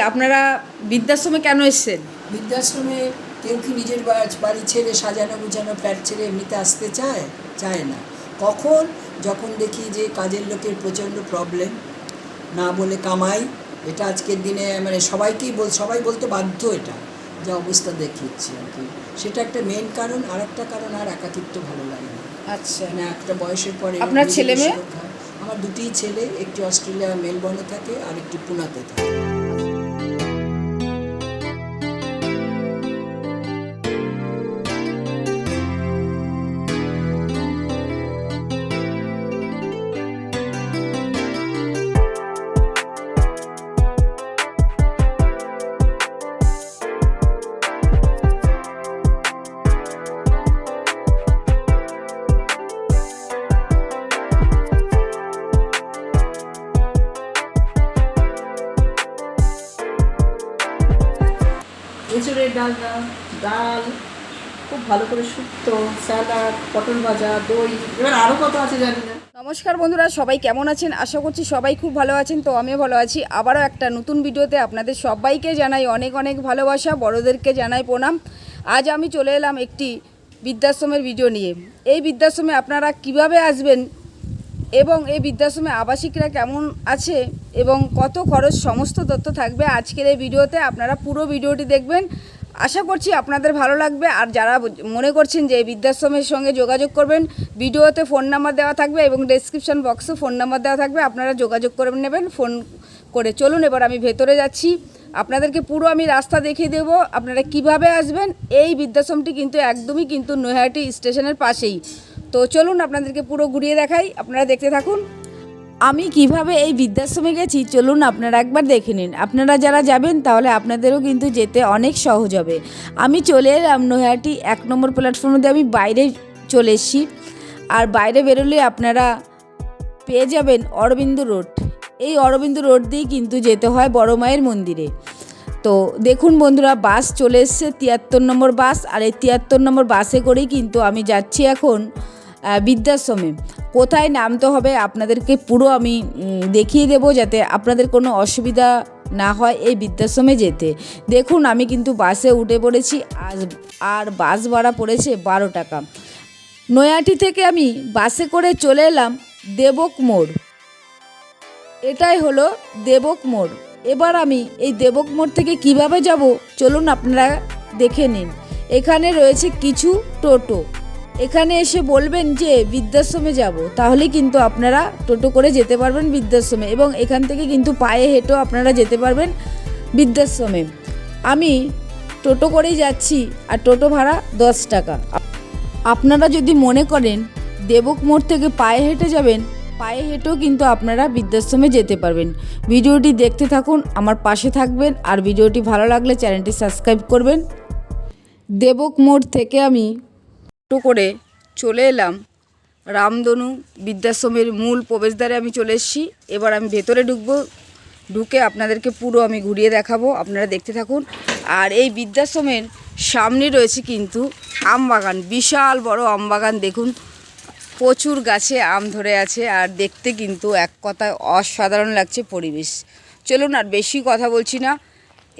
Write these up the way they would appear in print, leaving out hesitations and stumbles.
আপনারা বৃদ্ধাশ্রমে কেন এসেছেন? বৃদ্ধাশ্রমে কেউ কি নিজের বাড়ি ছেড়ে সাজানো গুছানো ফ্ল্যাট ছেড়ে এমনিতে আসতে চায় না। কখন যখন দেখি যে কাজের লোকের প্রচণ্ড প্রবলেম, না বলে কামাই, এটা আজকের দিনে মানে সবাই বলতে বাধ্য, এটা যা অবস্থা দেখিয়েছি আর কি, সেটা একটা মেন কারণ। আর একটা কারণ, আর একাকিত্ব ভালো লাগে না। আচ্ছা, মানে একটা বয়সের পরে। আপনার ছেলে মেয়ে? আমার দুটিই ছেলে, একটি অস্ট্রেলিয়া মেলবোর্নে থাকে আর একটি পুনাতে থাকে। এঁচুড়ের ডাল খুব ভালো করে শুক্তো, স্যালাড, পটল ভাজা, দই, এবার আরও কত আছে জানি না। নমস্কার বন্ধুরা, সবাই কেমন আছেন? আশা করছি সবাই খুব ভালো আছেন। তো আমিও ভালো আছি। আবারও একটা নতুন ভিডিওতে আপনাদের সবাইকে জানাই অনেক অনেক ভালোবাসা, বড়োদেরকে জানাই প্রণাম। আজ আমি চলে এলাম একটি বৃদ্ধাশ্রমের ভিডিও নিয়ে। এই বৃদ্ধাশ্রমে আপনারা কিভাবে আসবেন এবং এই বৃদ্ধাশ্রমে আবাসিকরা কেমন আছে এবং কত খরচ, সমস্ত তথ্য থাকবে আজকের এই ভিডিওতে। আপনারা পুরো ভিডিওটি দেখবেন, আশা করছি আপনাদের ভালো লাগবে। আর যারা মনে করছেন যে এই বৃদ্ধাশ্রমের সঙ্গে যোগাযোগ করবেন, ভিডিওতে ফোন নাম্বার দেওয়া থাকবে এবং ডেসক্রিপশন বক্সে ফোন নাম্বার দেওয়া থাকবে, আপনারা যোগাযোগ করে নেবেন ফোন করে। চলুন এবার আমি ভেতরে যাচ্ছি, আপনাদেরকে পুরো আমি রাস্তা দেখিয়ে দেবো আপনারা কিভাবে আসবেন। এই বৃদ্ধাশ্রমটি কিন্তু একদমই কিন্তু নৈহাটি স্টেশনের পাশেই। তো চলুন আপনাদেরকে পুরো ঘুরিয়ে দেখাই, আপনারা দেখতে থাকুন। আমি কিভাবে এই বৃদ্ধাশ্রমে গেছি চলুন আপনারা একবার দেখে নিন। আপনারা যারা যাবেন তাহলে আপনাদেরও কিন্তু যেতে অনেক সহজ হবে। আমি চলে এলাম নৈহাটি 1 নম্বর প্ল্যাটফর্ম দিয়ে, আমি বাইরে চলে এসেছি। আর বাইরে বেরোলে আপনারা পেয়ে যাবেন অরবিন্দ রোড। এই অরবিন্দ রোড দিয়েই কিন্তু যেতে হয় বড় মায়ের মন্দিরে। তো দেখুন বন্ধুরা, বাস চলে এসছে 73 নম্বর বাস। আর এই 73 নম্বর বাসে করেই কিন্তু আমি যাচ্ছি এখন বৃদ্ধাশ্রমে। কোথায় নামতে হবে আপনাদেরকে পুরো আমি দেখিয়ে দেবো, যাতে আপনাদের কোনো অসুবিধা না হয় এই বৃদ্ধাশ্রমে যেতে। দেখুন আমি কিন্তু বাসে উঠে পড়েছি, আর বাস ভাড়া পড়েছে 12 টাকা। নৈহাটি থেকে আমি বাসে করে চলে এলাম দেবক মোড়। এটাই হলো দেবক মোড়। এবার আমি এই দেবক মোড় থেকে কিভাবে যাব চলুন আপনারা দেখে নিন। এখানে রয়েছে কিছু টোটো, এখানে এসে বলবেন যে বৃদ্ধাশ্রমে যাব, তাহলে কিন্তু আপনারা টোটো করে যেতে পারবেন বৃদ্ধাশ্রমে, এবং এখান থেকে কিন্তু পায়ে হেঁটেও আপনারা যেতে পারবেন বৃদ্ধাশ্রমে। আমি টোটো করেই যাচ্ছি আর টোটো ভাড়া 10 টাকা। আপনারা যদি মনে করেন দেবক মোড় থেকে পায়ে হেঁটে যাবেন, পায়ে হেঁটেও কিন্তু আপনারা বৃদ্ধাশ্রমে যেতে পারবেন। ভিডিওটি দেখতে থাকুন, আমার পাশে থাকবেন, আর ভিডিওটি ভালো লাগলে চ্যানেলটি সাবস্ক্রাইব করবেন। দেবক মোড় থেকে আমি টোটো করে চলে এলাম রামধনু বৃদ্ধাশ্রমের মূল প্রবেশদ্বারে আমি চলে এসেছি। এবার আমি ভেতরে ঢুকে আপনাদেরকে পুরো আমি ঘুরিয়ে দেখাবো, আপনারা দেখতে থাকুন। আর এই বৃদ্ধাশ্রমের সামনে রয়েছে কিন্তু আম বাগান, বিশাল বড় আম বাগান। দেখুন প্রচুর গাছে আম ধরে আছে, আর দেখতে কিন্তু এক কথায় অসাধারণ লাগছে পরিবেশ। চলুন আর বেশি কথা বলছি না,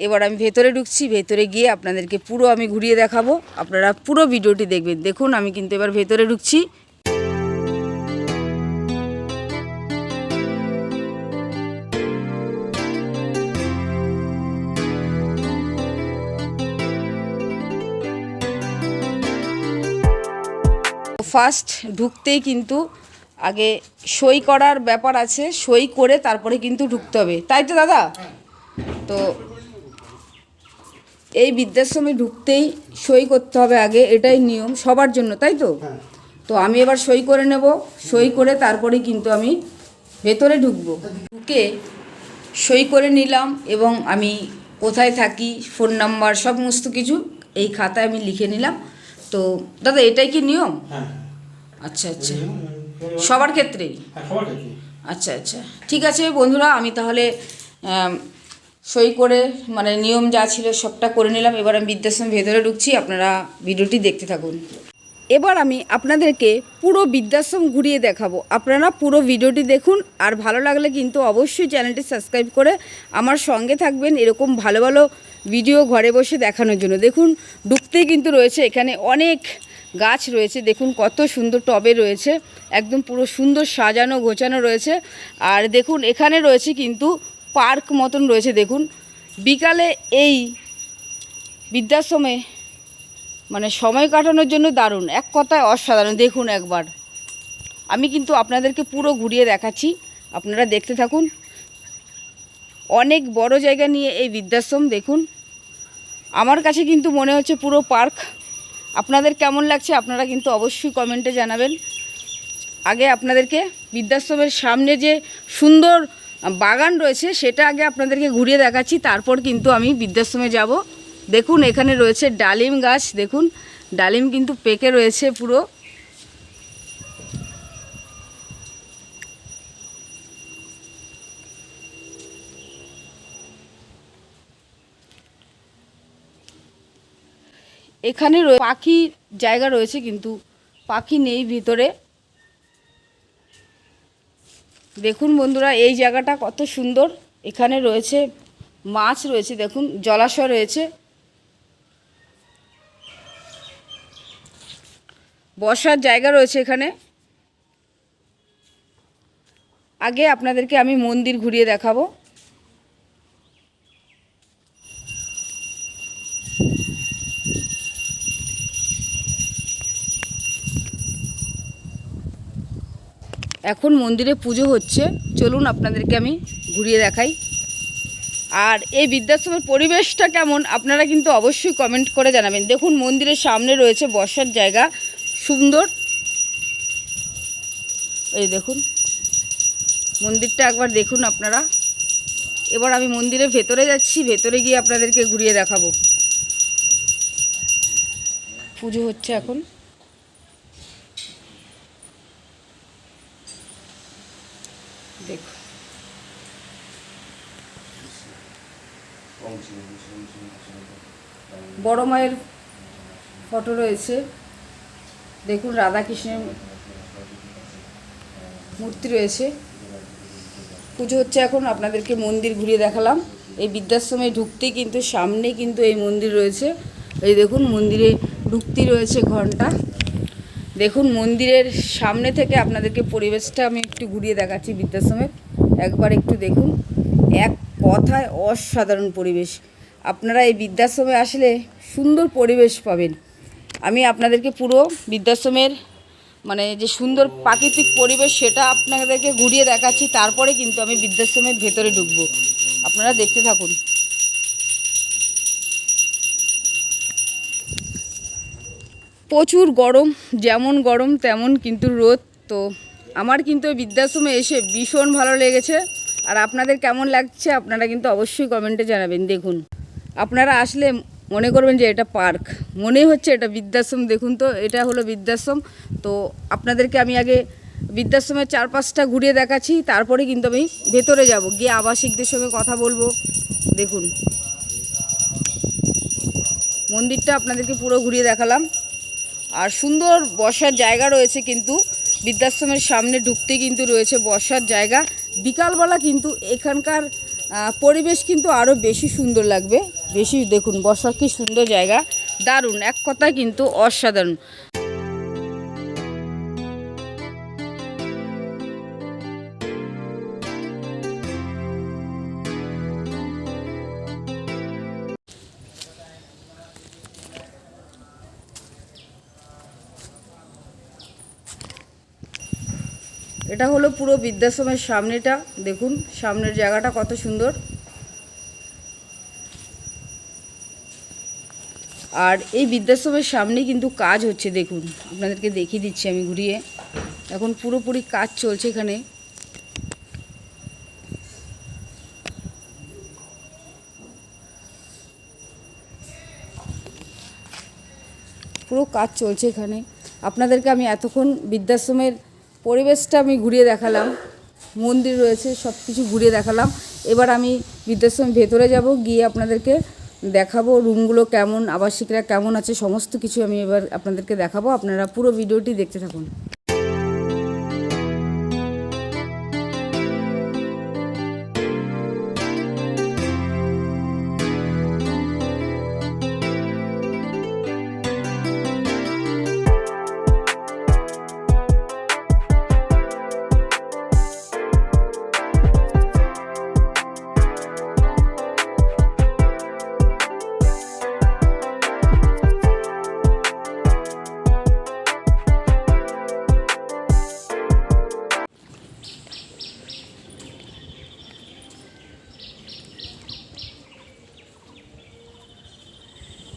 এবার আমি ভেতরে ঢুকছি। ভেতরে গিয়ে আপনাদেরকে পুরো আমি ঘুরিয়ে দেখাবো, আপনারা পুরো ভিডিওটি দেখবেন। দেখুন আমি কিন্তু এবার ভেতরে ঢুকছি। ফার্স্ট ঢুকতেই কিন্তু আগে সই করার ব্যাপার আছে, সই করে তারপরে কিন্তু ঢুকতে হবে, তাই তো দাদা? তো এই বৃদ্ধাশ্রমে ঢুকতেই সই করতে হবে আগে, এটাই নিয়ম সবার জন্য, তাই তো? তো আমি এবার সই করে নেব, সই করে তারপরে কিন্তু আমি ভেতরে ঢুকবো। ঢুকে সই করে নিলাম এবং আমি কোথায় থাকি, ফোন নাম্বার, সমস্ত কিছু এই খাতায় আমি লিখে নিলাম। তো দাদা এটাই কি নিয়ম? আচ্ছা আচ্ছা, সবার ক্ষেত্রেই? আচ্ছা আচ্ছা, ঠিক আছে বন্ধুরা, আমি তাহলে সই করে মানে নিয়ম যা ছিল সবটা করে নিলাম। এবার আমি বৃদ্ধাশ্রম ভেতরে ঢুকছি, আপনারা ভিডিওটি দেখতে থাকুন। এবার আমি আপনাদেরকে পুরো বৃদ্ধাশ্রম ঘুরিয়ে দেখাবো। আপনারা পুরো ভিডিওটি দেখুন, আর ভালো লাগলে কিন্তু অবশ্যই চ্যানেলটি সাবস্ক্রাইব করে আমার সঙ্গে থাকবেন এরকম ভালো ভালো ভিডিও ঘরে বসে দেখানোর জন্য। দেখুন ঢুকতেই কিন্তু রয়েছে এখানে অনেক গাছ রয়েছে, দেখুন কত সুন্দর টবে রয়েছে, একদম পুরো সুন্দর সাজানো গোছানো রয়েছে। আর দেখুন এখানে রয়েছে কিন্তু পার্ক মতন রয়েছে। দেখুন বিকালে এই বৃদ্ধাশ্রমে মানে সময় কাটানোর জন্য দারুণ, এক কথায় অসাধারণ। দেখুন একবার আমি কিন্তু আপনাদেরকে পুরো ঘুরিয়ে দেখাচ্ছি, আপনারা দেখতে থাকুন। অনেক বড় জায়গা নিয়ে এই বৃদ্ধাশ্রম, দেখুন আমার কাছে কিন্তু মনে হচ্ছে পুরো পার্ক। আপনাদের কেমন লাগছে আপনারা কিন্তু অবশ্যই কমেন্টে জানাবেন। আগে আপনাদেরকে বৃদ্ধাশ্রমের সামনে যে সুন্দর বাগান রয়েছে সেটা আগে আপনাদেরকে ঘুরিয়ে দেখাচ্ছি, তারপর কিন্তু আমি বৃদ্ধাশ্রমে যাব। দেখুন এখানে রয়েছে ডালিম গাছ, দেখুন ডালিম কিন্তু পেকে রয়েছে পুরো। এখানে পাখি জায়গা রয়েছে কিন্তু পাখি নেই ভিতরে। দেখুন বন্ধুরা এই জায়গাটা কত সুন্দর, এখানে রয়েছে মাছ রয়েছে, দেখুন জলাশয় রয়েছে, বসার জায়গা রয়েছে এখানে। আগে আপনাদেরকে আমি মন্দির ঘুরিয়ে দেখাবো। এখন মন্দিরে পুজো হচ্ছে, চলুন আপনাদেরকে আমি ঘুরিয়ে দেখাই। আর এই বৃদ্ধাশ্রমের পরিবেশটা কেমন আপনারা কিন্তু অবশ্যই কমেন্ট করে জানাবেন। দেখুন মন্দিরের সামনে রয়েছে বসার জায়গা সুন্দর, এই দেখুন মন্দিরটা একবার দেখুন আপনারা। এবার আমি মন্দিরের ভেতরে যাচ্ছি, ভেতরে গিয়ে আপনাদেরকে ঘুরিয়ে দেখাবো। পুজো হচ্ছে এখন। দেখুন বড় মায়ের ফটো রয়েছে, দেখুন রাধাকৃষ্ণের মূর্তি রয়েছে। পুজো হচ্ছে এখন, আপনাদেরকে মন্দির ঘুরিয়ে দেখালাম। এই বৃদ্ধাশ্রমে ঢুকতেই কিন্তু সামনে কিন্তু এই মন্দির রয়েছে, এই দেখুন মন্দিরে ঢুকতেই রয়েছে ঘন্টা। দেখুন মন্দিরের সামনে থেকে আপনাদেরকে পরিবেশটা আমি একটু ঘুরিয়ে দেখাচ্ছি বৃদ্ধাশ্রমের, একবার একটু দেখুন। এক কথায় অসাধারণ পরিবেশ। আপনারা এই বৃদ্ধাশ্রমে আসলে সুন্দর পরিবেশ পাবেন। আমি আপনাদেরকে পুরো বৃদ্ধাশ্রমের মানে যে সুন্দর প্রাকৃতিক পরিবেশ সেটা আপনাদেরকে ঘুরিয়ে দেখাচ্ছি, তারপরে কিন্তু আমি বৃদ্ধাশ্রমের ভেতরে ঢুকবো। আপনারা দেখতে থাকুন। প্রচুর গরম, যেমন গরম তেমন কিন্তু রোদ। তো আমার কিন্তু এই বৃদ্ধাশ্রমে এসে ভীষণ ভালো লেগেছে। আর আপনাদের কেমন লাগছে আপনারা কিন্তু অবশ্যই কমেন্টে জানাবেন। দেখুন আপনারা আসলে মনে করবেন যে এটা পার্ক, মনেই হচ্ছে এটা বৃদ্ধাশ্রম। দেখুন তো এটা হলো বৃদ্ধাশ্রম। তো আপনাদেরকে আমি আগে বৃদ্ধাশ্রমের চারপাশটা ঘুরিয়ে দেখাচ্ছি, তারপরে কিন্তু আমি ভেতরে যাব, গিয়ে আবাসিকদের সঙ্গে কথা বলবো। দেখুন মন্দিরটা আপনাদেরকে পুরো ঘুরিয়ে দেখালাম। আর সুন্দর বসার জায়গা রয়েছে কিন্তু বৃদ্ধাশ্রমের সামনে ঢুকতে কিন্তু রয়েছে বসার জায়গা। বিকালবেলা কিন্তু এখানকার পরিবেশ কিন্তু আরও বেশি সুন্দর লাগবে, বেশি। দেখুন বসার কি সুন্দর জায়গা, দারুণ, এক কথায় কিন্তু অসাধারণ। এটা হলো পুরো বৃদ্ধাশ্রমের সামনেটা, দেখুন সামনের জায়গাটা কত সুন্দর। আর এই বৃদ্ধাশ্রমের সামনে কিন্তু কাজ হচ্ছে, দেখুন আপনাদেরকে দেখিয়ে দিচ্ছি আমি ঘুরিয়ে। এখন পুরোপুরি কাজ চলছে এখানে। পুরো কাজ চলছে এখানে। আপনাদেরকে আমি এতক্ষণ বৃদ্ধাশ্রমের পরিবেশটা আমি ঘুরিয়ে দেখালাম, মন্দির রয়েছে সব কিছু ঘুরিয়ে দেখালাম। এবার আমি বৃদ্ধাশ্রমের ভেতরে যাব, গিয়ে আপনাদেরকে দেখাবো রুমগুলো কেমন, আবাসিকরা কেমন আছে, সমস্ত কিছু আমি এবার আপনাদেরকে দেখাবো। আপনারা পুরো ভিডিওটি দেখতে থাকুন।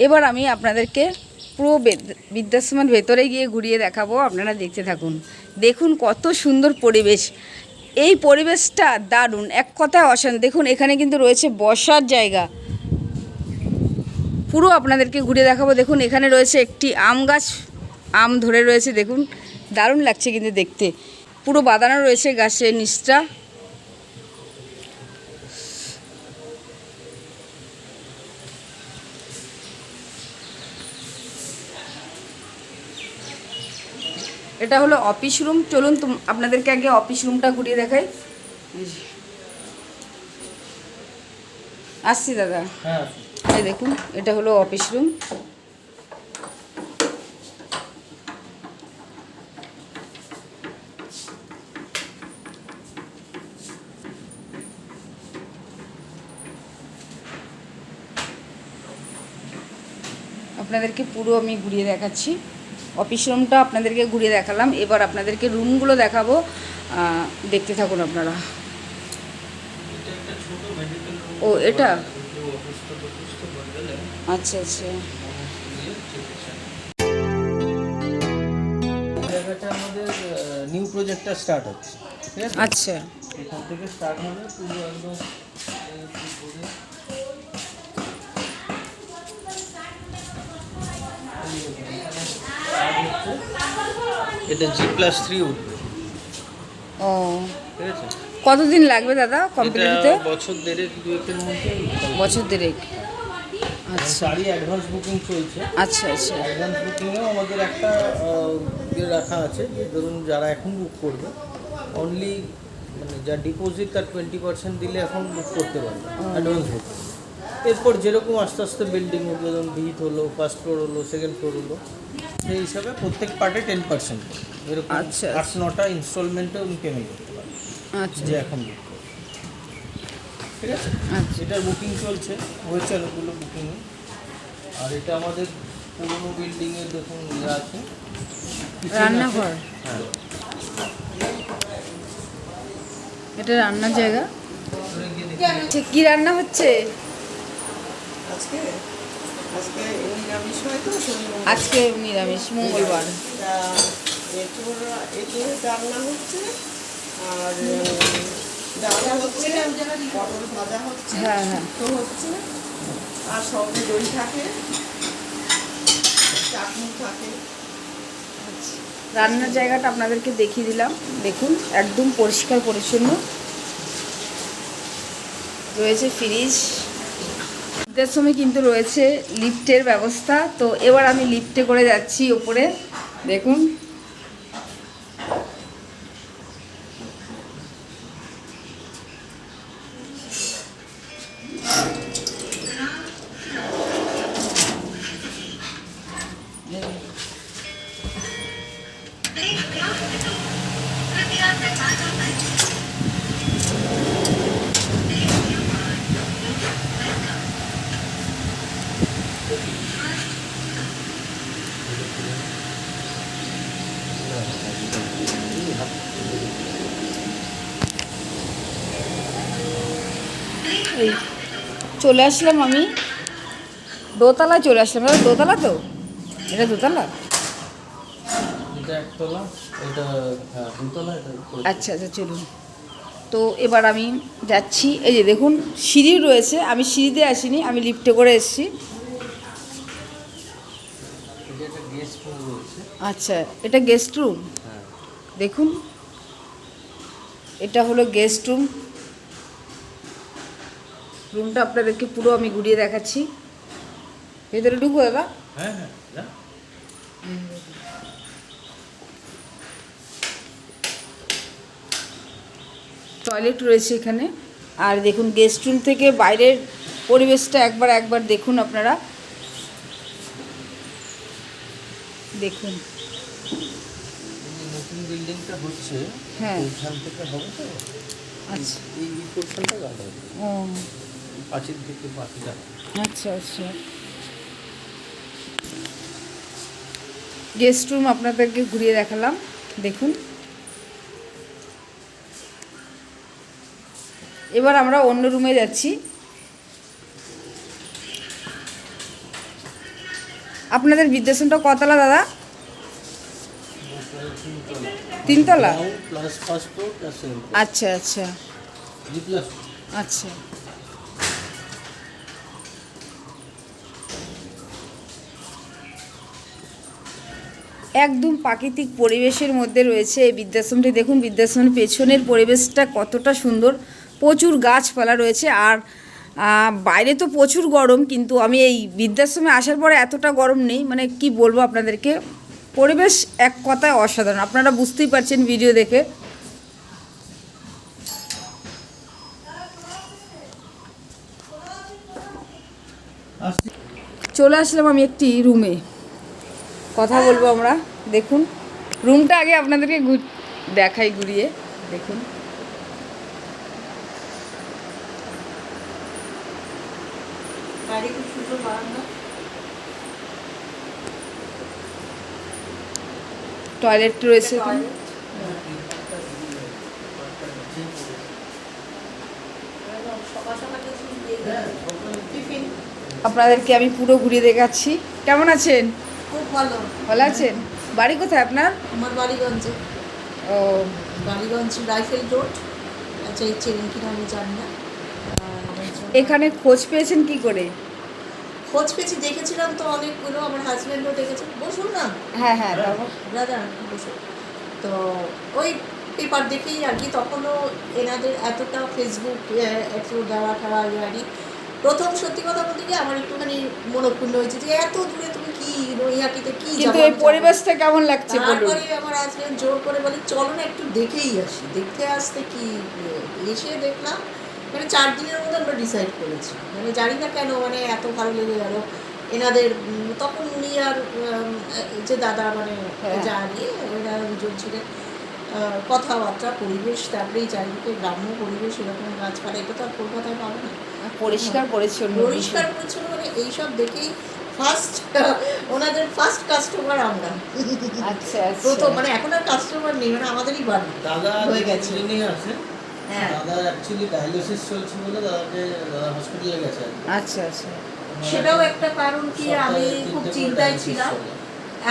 এবার আমি আপনাদেরকে পুরো বৃদ্ধাশ্রমের ভেতরে গিয়ে ঘুরিয়ে দেখাবো, আপনারা দেখতে থাকুন। দেখুন কত সুন্দর পরিবেশ, এই পরিবেশটা দারুণ, এক কথায় অসাধারণ। দেখুন এখানে কিন্তু রয়েছে বসার জায়গা, পুরো আপনাদেরকে ঘুরিয়ে দেখাবো। দেখুন এখানে রয়েছে একটি আম গাছ, আম ধরে রয়েছে, দেখুন দারুণ লাগছে কিন্তু দেখতে, পুরো বাঁধানো রয়েছে গাছের নিচটা। এটা হলো অফিস রুম। চলুন আপনাদেরকে আগে অফিস রুমটা ঘুরিয়ে দেখাই। আসছি দাদা, এই দেখুন এটা হলো অফিস রুম। আপনাদেরকে পুরো আমি ঘুরিয়ে দেখাচ্ছি, অফিস রুমটা আপনাদেরকে ঘুরিয়ে দেখালাম। এবার আপনাদেরকে রুমগুলো দেখাবো, দেখতে থাকুন আপনারা। ও এটা আচ্ছা আচ্ছা, জায়গাটা আমাদের নিউ প্রজেক্টটা স্টার্ট হচ্ছে, ঠিক আছে? আচ্ছা এখান থেকে স্টার্ট হবে পুরো একদম এটা G+3 উঠবে, ও ঠিক আছে? কতদিন লাগবে দাদা কমপ্লিট হতে? এটা বছর দেড়েক দুয়েকের মধ্যে বছর দেড়েক। আচ্ছা সারি অ্যাডভান্স বুকিং চলছে। আচ্ছা আচ্ছা অ্যাডভান্স বুকিংয়েও আমাদের একটা ইয়ে রাখা আছে যে ধরুন যারা এখন বুক করবে অনলি মানে যা ডিপোজিট তার 20% দিলে এখন বুক করতে পারবে অ্যাডভান্স বুকিং। এরপর যেরকম আস্তে আস্তে বিল্ডিং হবে, ধরুন ভিত হলো, ফার্স্ট ফ্লোর হলো, সেকেন্ড ফ্লোর হলো, সেই হিসাবে প্রত্যেক পার্টে 10% এরকম আচ্ছা। 8-9টা ইনস্টলমেন্টে উনি পেমেন্ট করতে পারবেন আচ্ছা যে এখন বুক করবে, ঠিক আছে? আচ্ছা এটার বুকিং চলছে, হয়েছে অনেকগুলো বুকিং। আর এটা আমাদের পুরোনো বিল্ডিংয়ের দেখুন ইয়ে আছে, kitchen রান্নাঘর, আছে। হ্যাঁ, এটা রান্নার জায়গা। ওখানে গিয়ে দেখুন। আচ্ছা কি রান্না হচ্ছে আজকে আজকে নিরামিষ হয় তো শনিবার। আজকে? নিরামিষ, মঙ্গলবার। এঁচোড়ের রান্না হচ্ছে আর ডাল হচ্ছে, পটল ভাজা হচ্ছে, হ্যাঁ হ্যাঁ শুক্তো হচ্ছে, আর সঙ্গে দই থাকে, চাটনি থাকে। রান্নার জায়গাটা আপনাদেরকে দেখিয়ে দিলাম, দেখুন একদম পরিষ্কার পরিচ্ছন্ন রয়েছে। ফ্রিজ, ঈদের সময় কিন্তু রয়েছে লিফটের ব্যবস্থা। তো এবার আমি লিফটে করে যাচ্ছি ওপরে, দেখুন এই চলে আসলাম আমি দোতলায়, চলে আসলাম। দাদা দোতলা তো, এটা দোতলা? এটা একতলা, এটা হ্যাঁ দুতলা, এটা উপরে। আচ্ছা আচ্ছা চলুন। তো এবার আমি যাচ্ছি, এই যে দেখুন সিঁড়ি রয়েছে, আমি সিঁড়িতে আসিনি, আমি লিফটে করে এসেছি। এটা একটা গেস্ট রুম রয়েছে। আচ্ছা এটা গেস্ট রুম, হ্যাঁ, দেখুন এটা হলো গেস্ট রুম। রুমটা আপনাদেরকে পুরো আমি ঘুরিয়ে দেখাচ্ছি। ভেতরে ঢুকবো দাদা? হ্যাঁ হ্যাঁ যা। টয়লেট রয়েছে এখানে। আর দেখুন গেস্ট রুম থেকে বাইরের পরিবেশটা একবার দেখুন আপনারা, দেখুন। এই নতুন বিল্ডিংটা হচ্ছে, হ্যাঁ। এইখান থেকে হবে তো, আচ্ছা। এই পোর্শনটা গার্ড হবে, ও পাঁচিল থেকে পাঁচিল। আচ্ছা আচ্ছা। গেস্ট রুম আপনাদেরকে ঘুরিয়ে দেখালাম, দেখুন। এবার আমরা অন্য রুমে যাচ্ছি। আপনাদের বৃদ্ধাশ্রমটা কতলা দাদা? 3 তলা? Plus first floor plus second floor, আচ্ছা আচ্ছা জি প্লাস। আচ্ছা। একদম প্রাকৃতিক পরিবেশের মধ্যে রয়েছে এই বৃদ্ধাশ্রমটি। দেখুন বৃদ্ধাশ্রমের পেছনের পরিবেশটা কতটা সুন্দর, প্রচুর গাছপালা রয়েছে। আর বাইরে তো প্রচুর গরম, কিন্তু আমি এই বৃদ্ধাশ্রমে আসার পরে এতটা গরম নেই, মানে কি বলবো আপনাদেরকে, পরিবেশ এক কথায় অসাধারণ। আপনারা বুঝতেই পারছেন ভিডিও দেখে। চলে আসলাম আমি একটি রুমে, কথা বলবো আমরা। দেখুন রুমটা আগে আপনাদেরকে দেখাই ঘুরিয়ে, দেখুন। বাইরে খুব সুন্দর বারান্দা। টয়লেট রয়েছে এখানে। টয়লেট। সকাল সকাল কিছু টিফিন। আপনাদেরকে আমি পুরো ঘুরিয়ে দেখাচ্ছি। কেমন আছেন? খুব ভালো। ভালো আছেন? বাড়ি কোথায় আপনার? আমার বালিগঞ্জে। ও বালিগঞ্জ রাইফেল রোড। আচ্ছা এই চেনেন কিনা আমি জানি না। এখানে খোঁজ পেয়েছেন কি করে? খোঁজ পেয়েছি, দেখেছিলাম তো অনেকগুলো, আমার হাজব্যান্ডও দেখেছে। বসুন না হ্যাঁ হ্যাঁ তারপর? দাদা, বসুন। তো ওই পেপার দেখেই আর কি, তখনও এনাদের এতটা ফেসবুক একটু দেওয়া ঠাড়া ইয়ারি। প্রথম সত্যি কথা বলতে গিয়ে আমার একটুখানি মনক্ষুণ্ণ হয়েছে যে এত দূরে তুমি কি নৈহাটিতে কি কিন্তু যাবো। এই পরিবেশটা কেমন লাগছে বলুন? তারপরে আমার হাজব্যান্ড জোর করে বলে চলো না একটু দেখেই আসি। দেখতে আসতে কি এসে দেখলাম, মানে 4 দিনের মধ্যে আমরা ডিসাইড করেছি। মানে জানি না কেন, মানে এত ভালো লেগে গেল এনাদের। তখন উনি আর যে দাদা মানে জানি এরা দুজন ছিলেন। কথাবার্তা, পরিবেশ, তারপরে এই চারিদিকে গ্রাম্য পরিবেশ, এরকম গাছপালা, এটা তো আর কলকাতায় পাবো না। পরিষ্কার পরিচ্ছন্ন। পরিষ্কার পরিচ্ছন্ন, মানে এইসব দেখেই ফার্স্ট ওনাদের ফার্স্ট কাস্টমার আমরা। আচ্ছা আচ্ছা। প্রথম, মানে এখন আর কাস্টমার নেই, মানে আমাদেরই বাড়ি দাদা হয়ে গেছে। যিনি আছে, হ্যাঁ। দাদা অ্যাকচুয়ালি ডায়ালিসিস চলছে বলে দাদাকে হসপিটালে গেছে। আচ্ছা আচ্ছা। সেটাও একটা কারণ কি, আমি খুব সপ্তাহে 3 চিন্তায় dialysis ছিলাম। চলে।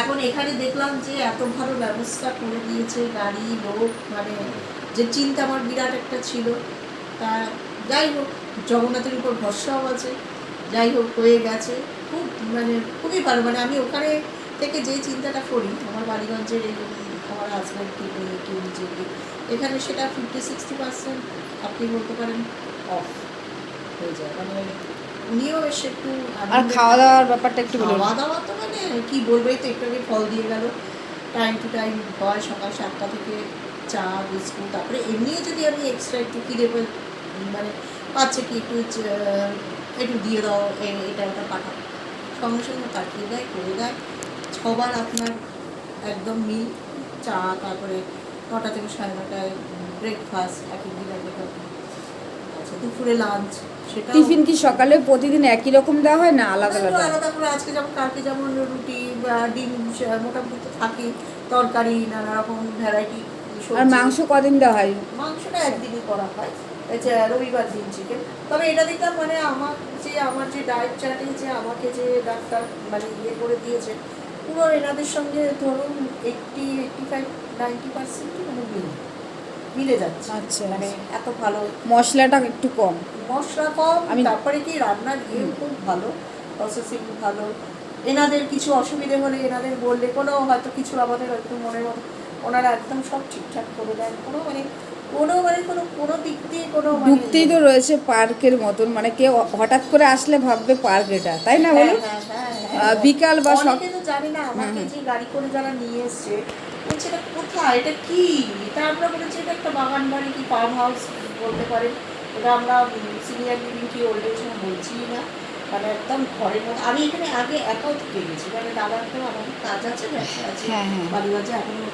এখন এখানে দেখলাম যে এত ভালো ব্যবস্থা করে দিয়েছে, গাড়ি, লোক, মানে যে চিন্তা আমার বিরাট একটা ছিল। তা যাই হোক, জগন্নাথের উপর ভরসাও আছে, যাই হোক হয়ে গেছে। খুব মানে খুবই ভালো, মানে আমি ওখানে থেকে যে চিন্তাটা করি আমার বালিগঞ্জের এই আমার হাজব্যান্ডকে নিয়ে কেউ নিজেকে, এখানে সেটা 50-60% আপনি বলতে পারেন অফ হয়ে যায়। মানে উনিও এসে একটু আর খাওয়া দাওয়ার ব্যাপারটা একটু বলুন। খাওয়া দাওয়া তো মানে কি বলবো, এই তো একটু আগে ফল দিয়ে গেল। টাইম টু টাইম হয়, সকাল 7টা থেকে চা বিস্কুট। তারপরে এমনিও যদি আমি এক্সট্রা একটু কি দেবো, মানে পাচ্ছে কি একটু একটু দিয়ে দাও, এটা ওটা পাঠাও, সঙ্গে সঙ্গে পাঠিয়ে দেয়, করে দেয়। 6বার আপনার একদম মিল, চা, তারপরে 9টা থেকে 9:30টায় ব্রেকফাস্ট, এক একদিন এক এক রকম। আচ্ছা দুপুরে লাঞ্চ, সেটা টিফিন কি সকালে প্রতিদিন একই রকম দেওয়া হয় না আলাদা একটু আলাদা? আলাদা করে, আজকে যেমন কালকে যেমন রুটি বা ডিম মোটামুটি তো থাকেই, তরকারি, নানা রকম ভ্যারাইটি। আর মাংস কদিন দেওয়া হয়? মাংসটা একদিনই করা হয়, রবিবার দিন চিকেন। তবে এটা দেখলাম মানে আমার যে ডায়েট চার্টে যে আমাকে যে ডাক্তার মানে ইয়ে করে দিয়েছে, পুরো এনাদের সঙ্গে ধরুন 80-85-90% মানে মিলে যাচ্ছে। আচ্ছা। মানে এত ভালো, মশলাটা একটু কম। মশলা কম, আমি- তারপরে কি রান্নার ইয়ে খুব ভালো, প্রসেসিং ভালো। এনাদের কিছু অসুবিধে হলে এনাদের বললে কোনো হয়তো কিছু আমাদের হয়তো মনের মতো ওনারা একদম সব ঠিকঠাক করে দেন। কোনো মানে কোনো মানে কোনো দিক দিয়ে কোনো মানে যুক্তি তো রয়েছে পার্কের মতন, মানে কেউ হঠাৎ করে আসলে ভাববে পার্ক এটা, তাই না বলুন? হ্যাঁ, হ্যাঁ, হ্যাঁ। বিকাল বা অনেকে তো জানি না আমাকে যে গাড়ি করে যারা নিয়ে এসছে বলছে এটা কোথায়, এটা কি, এটা আমরা বলেছি এটা একটা বাগান বাড়ি কি ফার্ম হাউস বলতে পারেন, এটা আমরা সিনিয়র লিভিং কি ওল্ড এজ বলছি না, মানে একদম ঘরের মধ্যে। আমি এখানে আগে একাও থেকে গেছি, মানে দাদার তো আমাদের কাজ আছে, ব্যবসা আছে হ্যাঁ, হ্যাঁ। বাড়িবাজে এখনো,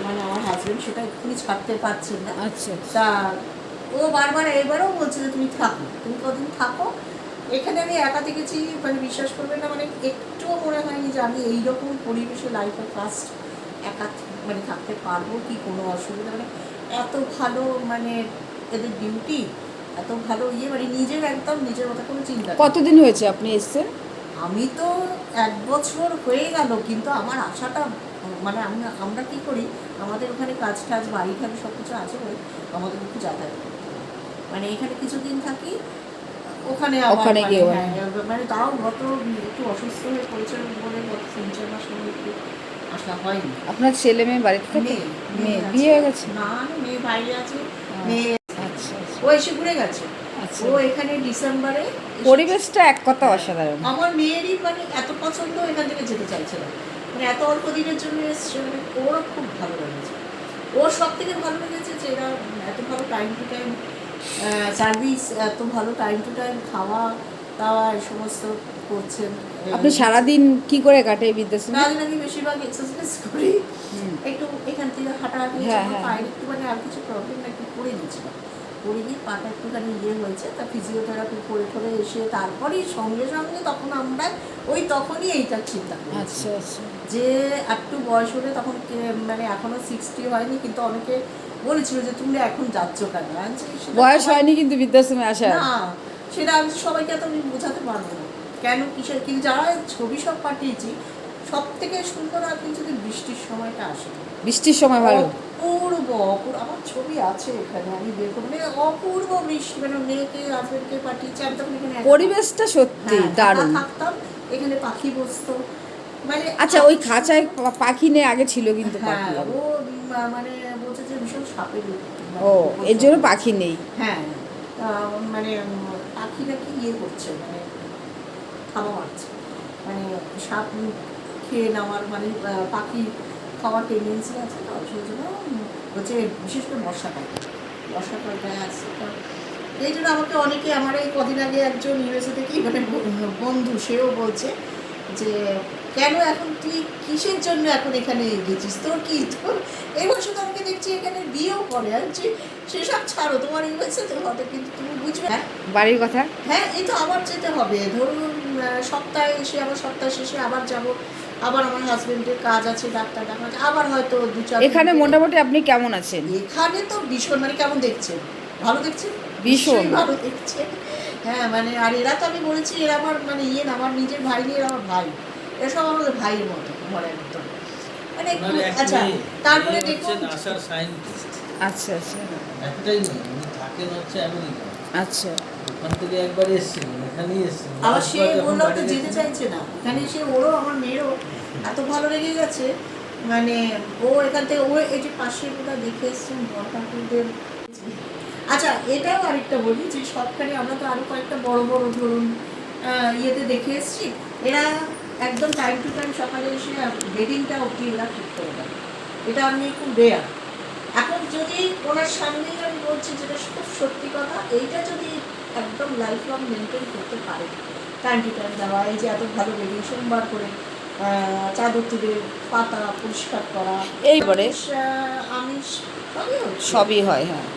মানে আমার হাজবেন্ড সেটা এক্ষুনি ছাড়তে পারছেন না। আচ্ছা তা ও বারবার এবারেও বলছে যে তুমি থাকো, তুমি কদিন থাকো এখানে। আমি একা থেকেছি, মানে বিশ্বাস করবেন না, মানে একটুও মনে হয়নি যে আমি এইরকম পরিবেশে লাইফে ফার্স্ট একা মানে থাকতে পারবো কি, কোনো অসুবিধা, মানে এত ভালো, মানে এদের ডিউটি এত ভালো ইয়ে, মানে নিজের একদম নিজের মতো কোনো চিন্তা নেই। কতদিন হয়েছে আপনি এসছেন? আমি তো 1 বছর হয়ে গেল, কিন্তু আমার আশাটা মানে আমরা কি করি, আমাদের ওখানে কাজ টাজ বাড়ি ঠাড়ি সব কিছু আছে বলে আমাদের একটু যাতায়াত করতে হয়। মানে এখানে কিছুদিন থাকি, ওখানে আবার ওখানে মানে গিয়ে হ্যাঁ, মানে তাও গত একটু অসুস্থ হয়ে পড়েছে বলে গত 3-4 মাস হলো একটু আসা হয়নি। আপনার ছেলে মেয়ে বাড়িতে থাকে? মেয়ে মেয়ে আছে। বিয়ে হয়ে গেছে? না না, মেয়ে বাইরে আছে। মেয়ে আচ্ছা আচ্ছা ও এসে ঘুরে গেছে। আচ্ছা। ও এখানে ডিসেম্বরে এসেছে। পরিবেশটা এক কথা অসাধারণ। আমার মেয়েরই মানে এত পছন্দ, এখান থেকে যেতে চাইছে না, মানে এত অল্প দিনের জন্য এসছে, মানে ওর খুব ভালো লেগেছে। ওর সব থেকে ভালো লেগেছে যে এরা এত ভালো টাইম টু টাইম সার্ভিস, এত ভালো টাইম টু টাইম খাওয়া দাওয়া এই সমস্ত করছেন। আপনি সারাদিন কি করে কাটে বৃদ্ধাশ্রমে? সারাদিন আমি বেশিরভাগ এক্সারসাইজ করি, একটু এখান থেকে হাঁটাহাঁটি, হ্যাঁ, আমার হ্যাঁ। পায়ের একটু মানে আর কিছু প্রবলেম একটু করে দিয়েছিলাম, করে দিয়ে পাটা একটুখানি ইয়ে হয়েছে, তা ফিজিওথেরাপি করে ঠরে এসে তারপরেই সঙ্গে সঙ্গে তখন আমরা তখনই এইটার চিন্তা করেছি আচ্ছা আচ্ছা যে একটু বয়স হলে তখন মানে এখনো 60 হয়নি, কিন্তু অনেকে বলেছিল যে তুমি এখন যাচ্ছ কেন, আমি বলছি, সেটা বয়স সবাই- হয়নি কিন্তু বৃদ্ধাশ্রমে আসা। না, সেটা আমি সবাইকে তো আমি বোঝাতে পারবো না কেন কিসের, কিন্তু যারা ছবি সব পাঠিয়েছি সব থেকে সুন্দর আপনি যদি বৃষ্টির সময়টা আসে, বৃষ্টির সময় ভালো। অপূর্ব অপূর্ব, আমার ছবি আছে এখানে, আমি বের করবো, মানে অপূর্ব বৃষ্টি, মানে মেয়েকে হাজবেন্ডকে পাঠিয়েছি, আমি তখন এখানে একা- পরিবেশটা সত্যি হ্যাঁ, একা দারুণ। থাকতাম, এখানে পাখি বসতো, মানে আচ্ছা, ওই খাঁচায় পাখি নেই আগে ছিল কিন্তু হ্যাঁ, পাখি। ও মানে বলছে যে ভীষণ সাপের ও, এর জন্য পাখি নেই। হ্যাঁ, মানে পাখি নাকি ইয়ে করছে, মানে খাওয়া মারছে, মানে সাপ খেয়ে নেওয়ার, মানে পাখি খাওয়ার টেন্ডেন্সি আছে, তো সেই জন্য হচ্ছে বিশেষ করে বর্ষাকালটায় আসছে। তো এই জন্য আমাকে অনেকে, আমার এই কদিন আগে একজন ইউএসএ থেকেই মানে বন্ধু, সেও বলছে যে কেন এখন তুই কিসের জন্য এখন এখানে গেছিস, তোর কি, তোর এই বছর তো আমাকে দেখছি এখানে বিয়েও করে, আর যে সেসব ছাড়ো, তোমার ইউএসএ তো হবে, কিন্তু তুমি বুঝবে না। বাড়ির কথা। হ্যাঁ, এই তো আবার যেতে হবে, ধরুন সপ্তাহে এসে আবার সপ্তাহ শেষে আবার যাব, আবার আমার হাজবেন্ডের কাজ আছে, ডাক্তার দেখানো আছে, আবার হয়তো 2-4 এখানে দিন মোটামুটি আপনি কেমন আছেন? এখানে তো ভীষণ, মানে কেমন দেখছেন, ভালো দেখছেন, ভীষণ। নিশ্চয়ই ভালো দেখছে। হ্যাঁ, মানে আর এরা তো আমি বলেছি এরা আমার মানে ইয়ে না, আমার নিজের ভাই নিয়ে এরা আমার ভাই, এরা সব আমাদের ভাইয়ের মতো, ঘরের মতো, মানে একটু আচ্ছা। তারপরে দেখুন আসার সায়েন্টিস্ট আচ্ছা আচ্ছা একটাই নেই, উনি থাকেন হচ্ছে আমেরিকা, আচ্ছা। ওখান থেকে একবার এসেছিলেন, এখানেই এসেছিলেন। আবার সে লাস্টবার যখন বললো তো বাড়ি যেতে গেছেন, চাইছে না, এখানে সে ওরও আমার মেয়েরও এত ভালো লেগে গেছে, মানে ও এখান থেকে ও এই যে পাশে কোথা দেখে এসছেন বরঠাকুরদের। আচ্ছা, এটাও আরেকটা বলি যে সবখানে আমরা তো আরও কয়েকটা বড় বড় ধরুন ইয়েতে দেখে এসছি, এরা একদম টাইম টু টাইম সকালে এসে বেডিংটা অবধি এরা ঠিক করে দেয়, এটা আমি খুব রেয়ার। এখন যদি ওনার সামনেই আমি বলছি যেটা খুব সত্যি কথা, এইটা যদি একদম লাইফ লং মেনটেন করতে পারে, টাইম টু টাইম দেওয়া, এই যে এত ভালো বেডিং সোমবার করে চাদর তুলে পাতা পরিষ্কার করা, এইবারে আমিষ সবই হচ্ছে। সবই হয়, হ্যাঁ।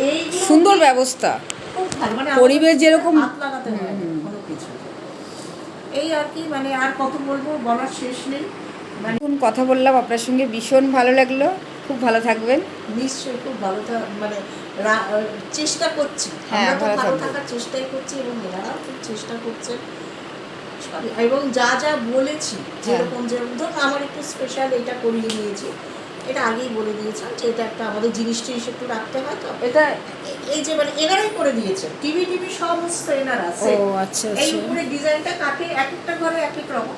এইগুলো সুন্দর ব্যবস্থা। খুব ভালো, মানে পরিবেশ আমাদের যেরকম হাত লাগাতে হয় না কোনো কিছু। এই আর কি, মানে আর কত বলবো, বলার শেষ নেই। মানে এখন কথা বললাম আপনার সঙ্গে, ভীষণ ভালো লাগলো। খুব ভালো থাকবেন। নিশ্চয়ই খুব ভালো মানে চেষ্টা করছি, হ্যাঁ, আমরা তো ভালো ভালো থাকবেন। থাকার চেষ্টাই করছি, এবং এনারাও খুব চেষ্টা করছে সবই। এবং যা যা বলেছি, যেরকম যেরকম ধরুন আমার একটু স্পেশাল এটা করিয়ে নিয়েছি, এটা আগেই বলে দিয়েছিলাম যে এটা একটা আমাদের জিনিসটি একটু রাখতে হয়, তো এটা এই যে মানে এনারাই করে দিয়েছে, টিভি সমস্ত এনারা আছে। ও আচ্ছা এই আচ্ছা। উপরে ডিজাইনটা কাটে, এক একটা ঘরে এক এক রকম,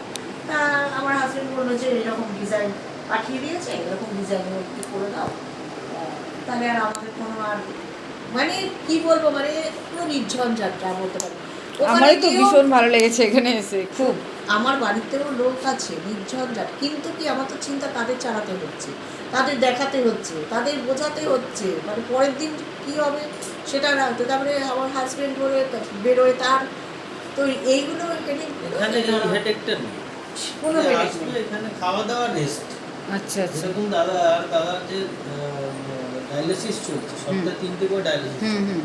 তা আমার হাজবেন্ড বললো যে এরকম ডিজাইন পাঠিয়ে দিয়েছে, এরকম ডিজাইন করে দাও, তাহলে আর আমাদের কোনো আর মানে কি বলবো মানে পুরো নির্ঝঞ্ঝাট যা বলতে পারি। ওখানে আমারই তো গিয়েও ভীষণ ভালো লেগেছে এখানে এসে খুব। আমার বাড়িতেও লোক আছে নির্ঝঞ্ঝাট, কিন্তু কি আমার তো চিন্তা তাদের চালাতে হচ্ছে, তাদের দেখাতে হচ্ছে, তাদের বোঝাতে হচ্ছে, মানে পরের দিন কি হবে সেটা রাখতে। তারপরে আমার হাজবেন্ড বলে বেরোয় তার, তো এইগুলো এখানে এই হেডেকটা নেই। কোনো যে headache আসবে নেই। এখানে খাওয়া দাওয়া রেস্ট। আচ্ছা আচ্ছা। যেরকম দাদার যে ডায়ালিসিস চলছে, সপ্তাহে 3টে করে ডায়ালিসিস। হুম।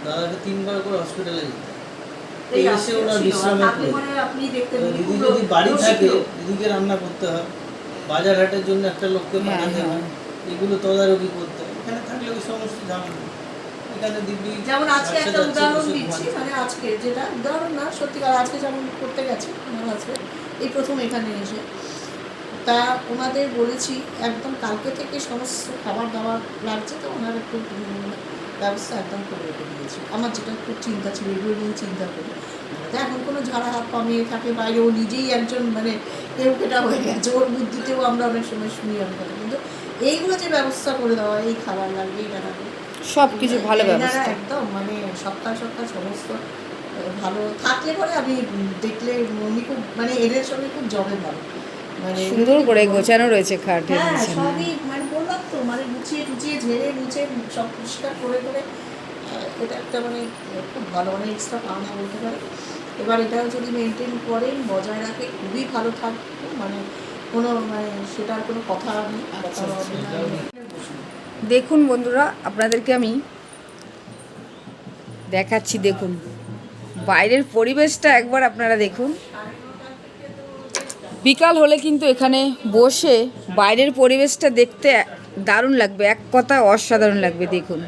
দাদাকে 3বার করে হসপিটালে যেতে হয়। এই এসে আজকেও ওনার ছিল, বিশ্রামের থাকলে প্রয়োজন। পরে আপনি দেখতেন দিদি খুব যদি বাড়ি রসিক থাকে, লোক। দিদিকে রান্না করতে হয়, বাজার হাটের জন্য একটা লোককে পাঠাতে হয়, এগুলো তদারকি করতে হয়। এখানে থাকলে ওই সমস্ত ঝামেলা নেই। এখানে দিদি যেমন আজকে বাচ্চা একটা যাচ্ছে, উদাহরণ বসে দিচ্ছি, ঘুমাচ্ছে। মানে আজকে যেটা উদাহরণ না সত্যিকার, আজকে যেমন করতে গেছে আমার হাজবেন্ড এই প্রথম এখানে এসে, তা ওনাদের বলেছি একদম কালকে থেকে সমস্ত খাবার দাবার লাগছে, তো ওনার একটু ব্যবস্থা একদম করে রেখে দিয়েছি। আমার যেটা খুব চিন্তা ছিল, এগুলো নিয়ে চিন্তা করি। তো এখন কোনো ঝাড়া হাত পামিয়ে থাকে বাইরে, ও নিজেই একজন মানে কেউ কেটা হয়ে গেছে, ওর বুদ্ধিতেও আমরা অনেক সময় শুনি অনেক কথা, কিন্তু এইগুলো যে ব্যবস্থা করে দেওয়া, এই খাবার লাগবে এটা লাগবে সব কিছু ভালো এনারা ব্যবস্থা। একদম মানে সপ্তাহ সমস্ত ভালো থাকলে পরে আমি দেখলে উনি খুব মানে এদের সঙ্গে খুব জমে ভালো, মানে সুন্দর করে গোছানো রয়েছে খাটের হ্যাঁ বিছানা। সবই মানে বললাম তো, মানে গুছিয়ে টুচিয়ে ঝেড়ে মুছে সব পরিষ্কার করে এটা একটা মানে খুব ভালো, মানে এক্সট্রা পাওনা বলতে পারে। এবার এটাও যদি মেনটেন করেন বজায় রাখে খুবই ভালো থাকবে, মানে কোনো মানে সেটার কোনো কথা নেই। কথা হবে না। দেখুন বন্ধুরা, আপনাদেরকে আমি দেখাচ্ছি, দেখুন বাইরের পরিবেশটা একবার আপনারা দেখুন। বিকাল হলে কিন্তু এখানে বসে বাইরের পরিবেশটা দেখতে দারুণ লাগবে, এক কথায় অসাধারণ লাগবে। দেখুন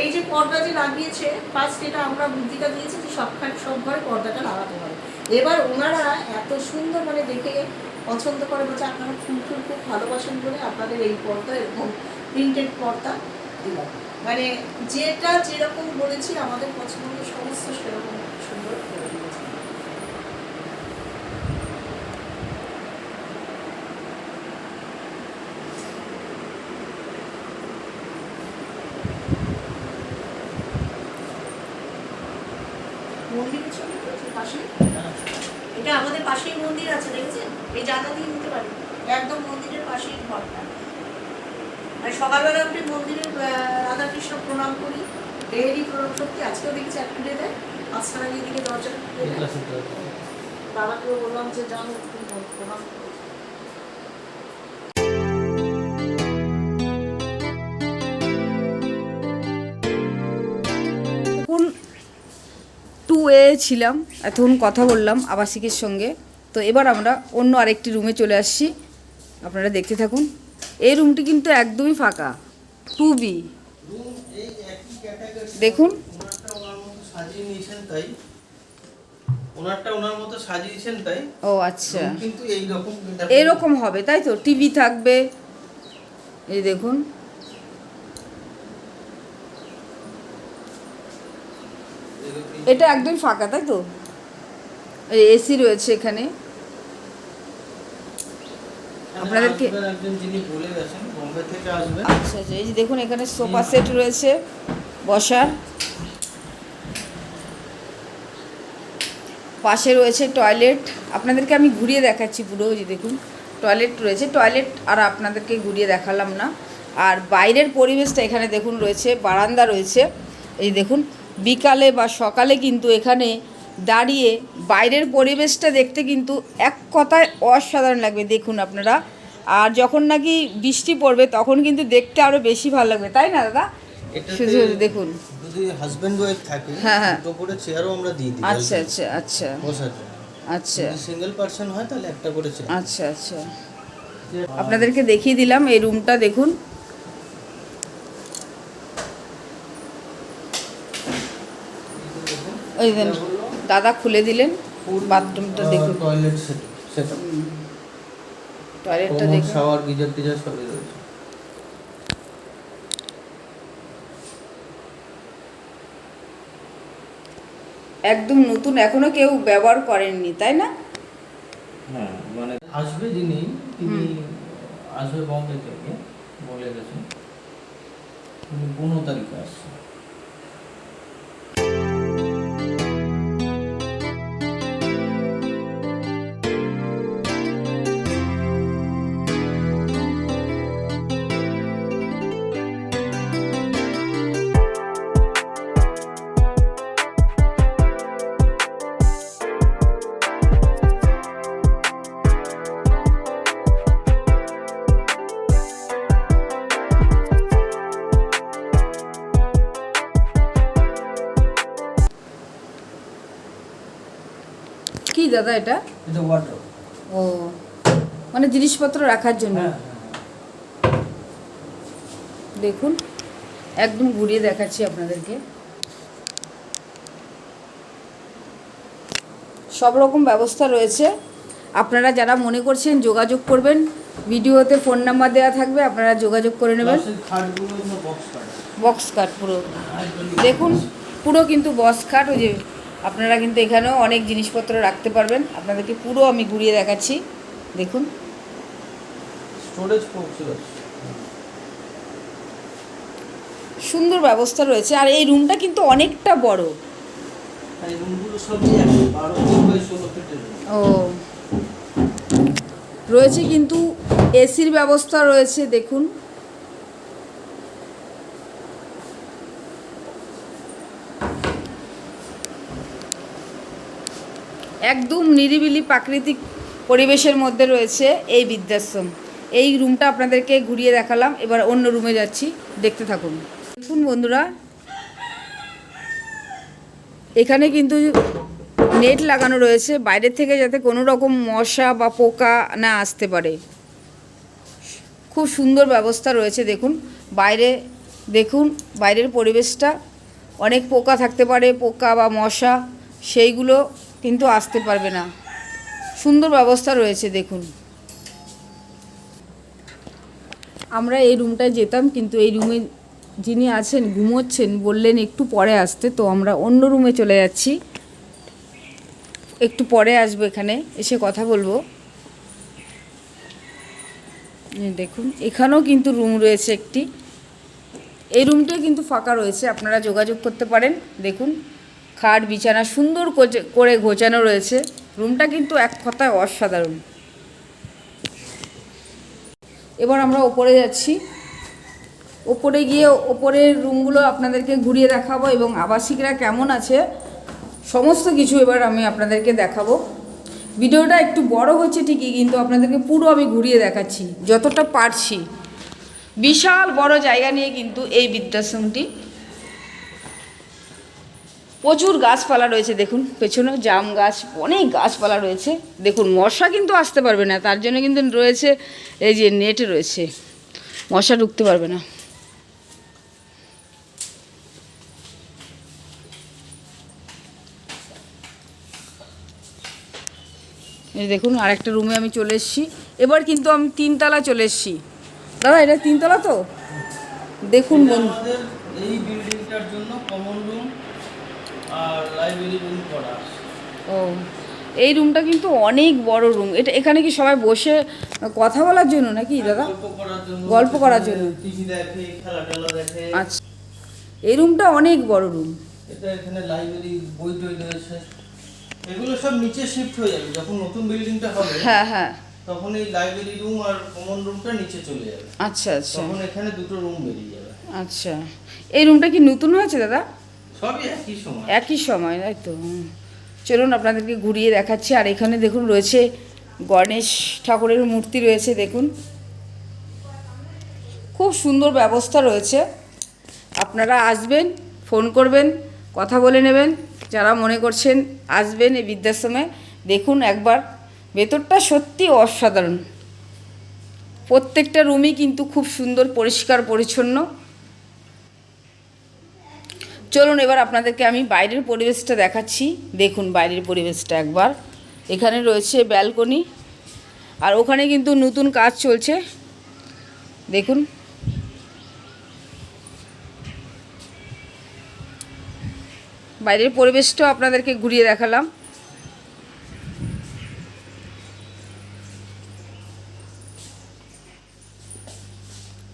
এই যে পর্দা যে লাগিয়েছে ফার্স্ট, এটা আমরা বুদ্ধিটা দিয়েছি যে সব ঘরে পর্দাটা লাগাতে হবে। এবার ওনারা এত সুন্দর মানে দেখে পছন্দ করে, বলছে আপনারা ফুল খুব ভালোবাসেন বলে আপনাদের এই পর্দা এরকম প্রিন্টেড পর্দা দিলাম, মানে যেটা যেরকম বলেছি আমাদের পছন্দ সমস্ত সেরকম সুন্দর করে দিয়েছে। মন্দিরের ছবি রয়েছে পাশে, এটা আমাদের পাশেই মন্দির আছে দেখেছেন, এই জানলা দিয়ে নিতে পারি, একদম মন্দিরের পাশেই ঘরটা। মানে সকালবেলা উঠে মন্দিরে রাধাকৃষ্ণ প্রণাম করি, ডেইলি প্রণাম, সত্যি আজকেও দেখছি এক খুলে দেয় 5টার আগে দিকে দরজা খুলে দেয়। বাবাকেও বললাম যে যাও একটু প্রণাম করো। এখন 2A ছিলাম, এতক্ষণ কথা বললাম আবাসিকের সঙ্গে। তো এবার আমরা অন্য আরেকটি রুমে চলে আসছি, আপনারা দেখতে থাকুন। এই রুমটি কিন্তু একদমই ফাঁকা, 2B। এই একই ক্যাটাগরি দেখুন ওনারটা ওনার মতো সাজিয়ে নিয়েছেন তাই, ওনারটা ওনার মতো সাজিয়েছেন তাই, ও আচ্ছা, কিন্তু এইরকম এরকম হবে তাই তো, টিভি থাকবে, এই দেখুন। এটা একদমই ফাঁকা তাই তো, এসি রয়েছে এখানে। আপনাদেরকে একজন যিনি বলে গেছেন বোম্বে থেকে আসবেন। আচ্ছা আচ্ছা, এই যে দেখুন এখানে সোফা সেট রয়েছে বসার, পাশে রয়েছে টয়লেট। আপনাদেরকে আমি ঘুরিয়ে দেখাচ্ছি পুরো, যে দেখুন টয়লেট রয়েছে, টয়লেট আর আপনাদেরকে ঘুরিয়ে দেখালাম না। আর বাইরের পরিবেশটা এখানে দেখুন রয়েছে, বারান্দা রয়েছে। এই দেখুন বিকালে বা সকালে কিন্তু এখানে দাঁড়িয়ে বাইরের পরিবেশটা দেখতে কিন্তু এক কথায় অসাধারণ লাগবে, দেখুন আপনারা। আর যখন নাকি বৃষ্টি পড়বে তখন কিন্তু দেখতে আরও বেশি ভালো লাগবে, তাই না দাদা? শুধু দেখুন, যদি হাজবেন্ড ওয়াইফ থাকে, হ্যাঁ হ্যাঁ, দুটো করে চেয়ারও আমরা দিয়ে দিই। আচ্ছা আচ্ছা আচ্ছা বসার জন্য। আচ্ছা যদি সিঙ্গেল পার্সন হয় তাহলে একটা করে চেয়ার। আচ্ছা আচ্ছা, আপনাদেরকে দেখিয়ে দিলাম এই রুমটা। দেখুন ওই দেন দাদা খুলে দিলেন, ফুল বাথরুমটা দেখুন, টয়লেট সেট আপ, টয়লেটটা দেখুন। শাওয়ার, গিজার টিজার সবই রয়েছে। একদম নতুন, এখনো কেউ ব্যবহার করেননি, তাই না? হ্যাঁ, মানে আসবে যিনি, তিনি আসবে বম্বে থেকে, বলে গেছেন তিনি 15 তারিখে আসছে। কি দাদা এটা? এটা ওয়ার্ড্রোব। ও, মানে জিনিসপত্র রাখার জন্য। হ্যাঁ, দেখুন, একদম ঘুরিয়ে দেখাচ্ছি আপনাদেরকে। সব রকম ব্যবস্থা রয়েছে। আপনারা যারা মনে করছেন যোগাযোগ করবেন, ভিডিওতে ফোন নাম্বার দেওয়া থাকবে, আপনারা যোগাযোগ করে নেবেন। খাটগুলো বক্স কাট, বক্স কাট পুরো দেখুন, পুরো কিন্তু বক্স কাট। ওই যে আপনারা কিন্তু এখানেও অনেক জিনিসপত্র রাখতে পারবেন। আপনাদেরকে পুরো আমি ঘুরিয়ে দেখাচ্ছি, দেখুন। স্টোরেজ বক্স, সুন্দর ব্যবস্থা রয়েছে। আর এই রুমটা কিন্তু অনেকটা বড়। এই রুমগুলো সবই 12 ফিটের। ও, রয়েছে কিন্তু এসির ব্যবস্থা রয়েছে, দেখুন। একদম নিরিবিলি প্রাকৃতিক পরিবেশের মধ্যে রয়েছে এই বৃদ্ধাশ্রম। এই রুমটা আপনাদেরকে ঘুরিয়ে দেখালাম, এবার অন্য রুমে যাচ্ছি, দেখতে থাকুন। দেখুন বন্ধুরা, এখানে কিন্তু নেট লাগানো রয়েছে বাইরের থেকে, যাতে কোনো রকম মশা বা পোকা না আসতে পারে। খুব সুন্দর ব্যবস্থা রয়েছে। দেখুন বাইরে, দেখুন বাইরের পরিবেশটা। অনেক পোকা থাকতে পারে, পোকা বা মশা, সেইগুলো কিন্তু আসতে পারবে না। সুন্দর ব্যবস্থা রয়েছে দেখুন। আমরা এই রুমটায় যেতাম, কিন্তু এই রুমে যিনি আছেন ঘুমোচ্ছেন, বললেন একটু পরে আসতে, তো আমরা অন্য রুমে চলে যাচ্ছি। একটু পরে আসবো, এখানে এসে কথা বলবো। দেখুন এখানেও কিন্তু রুম রয়েছে একটি। এই রুমটাও কিন্তু ফাঁকা রয়েছে, আপনারা যোগাযোগ করতে পারেন। দেখুন খাট বিছানা সুন্দর করে গোছানো রয়েছে। রুমটা কিন্তু এক কথায় অসাধারণ। এবার আমরা ওপরে যাচ্ছি। ওপরে গিয়ে ওপরের রুমগুলো আপনাদেরকে ঘুরিয়ে দেখাবো, এবং আবাসিকরা কেমন আছে সমস্ত কিছু এবার আমি আপনাদেরকে দেখাবো। ভিডিওটা একটু বড় হচ্ছে ঠিকই, কিন্তু আপনাদেরকে পুরো আমি ঘুরিয়ে দেখাচ্ছি যতটা পারছি। বিশাল বড় জায়গা নিয়ে কিন্তু এই বৃদ্ধাশ্রমটি। প্রচুর গাছপালা রয়েছে, দেখুন পেছনে জাম গাছ, অনেক গাছপালা রয়েছে। দেখুন মশা কিন্তু আসতে পারবে না, তার জন্য কিন্তু রয়েছে এই যে নেট রয়েছে, মশা ঢুকতে পারবে না। এই দেখুন আরেকটা রুমে আমি চলে এসেছি। এবার কিন্তু আমি 3 তলা চলে এসেছি। দাদা এটা 3 তলা তো? দেখুন আমাদের এই বিল্ডিংটার জন্য কমন রুম আর লাইব্রেরি রুম করা আছে। ও, এই রুমটা কিন্তু অনেক বড় রুম। এটা এখানে কি সবাই বসে কথা বলার জন্য নাকি দাদা? গল্প করার জন্য, টিভি দেখে, খেলা টেলা দেখে। আচ্ছা, এই রুমটা অনেক বড় রুম। এটা এখানে লাইব্রেরি, বই টই রয়েছে। এগুলো সব নিচে শিফট হয়ে যাবে যখন নতুন বিল্ডিংটা হবে। হ্যাঁ হ্যাঁ, তখন এই লাইব্রেরি রুম আর কমন রুমটা নিচে চলে যাবে। আচ্ছা আচ্ছা তখন এখানে দুটো রুম বেরিয়ে যাবে। আচ্ছা, এই রুমটা কি নতুন হয়েছে দাদা? সবই একই সময়। একই সময়, তাই তো? চলুন আপনাদেরকে ঘুরিয়ে দেখাচ্ছি। আর এখানে দেখুন রয়েছে গণেশ ঠাকুরের মূর্তি রয়েছে, দেখুন খুব সুন্দর ব্যবস্থা রয়েছে। আপনারা আসবেন, ফোন করবেন, কথা বলে নেবেন। যারা মনে করছেন আসবেন এই বৃদ্ধাশ্রমে, দেখুন একবার, ভেতরটা সত্যি অসাধারণ। প্রত্যেকটা রুমই কিন্তু খুব সুন্দর, পরিষ্কার পরিচ্ছন্ন। চলুন এবার আপনাদেরকে আমি বাইরের পরিবেশটা দেখাচ্ছি। দেখুন বাইরের পরিবেশটা একবার। এখানে রয়েছে ব্যালকনি, আর ওখানে কিন্তু নতুন কাজ চলছে, দেখুন। বাইরের পরিবেশটাও আপনাদেরকে ঘুরিয়ে দেখালাম।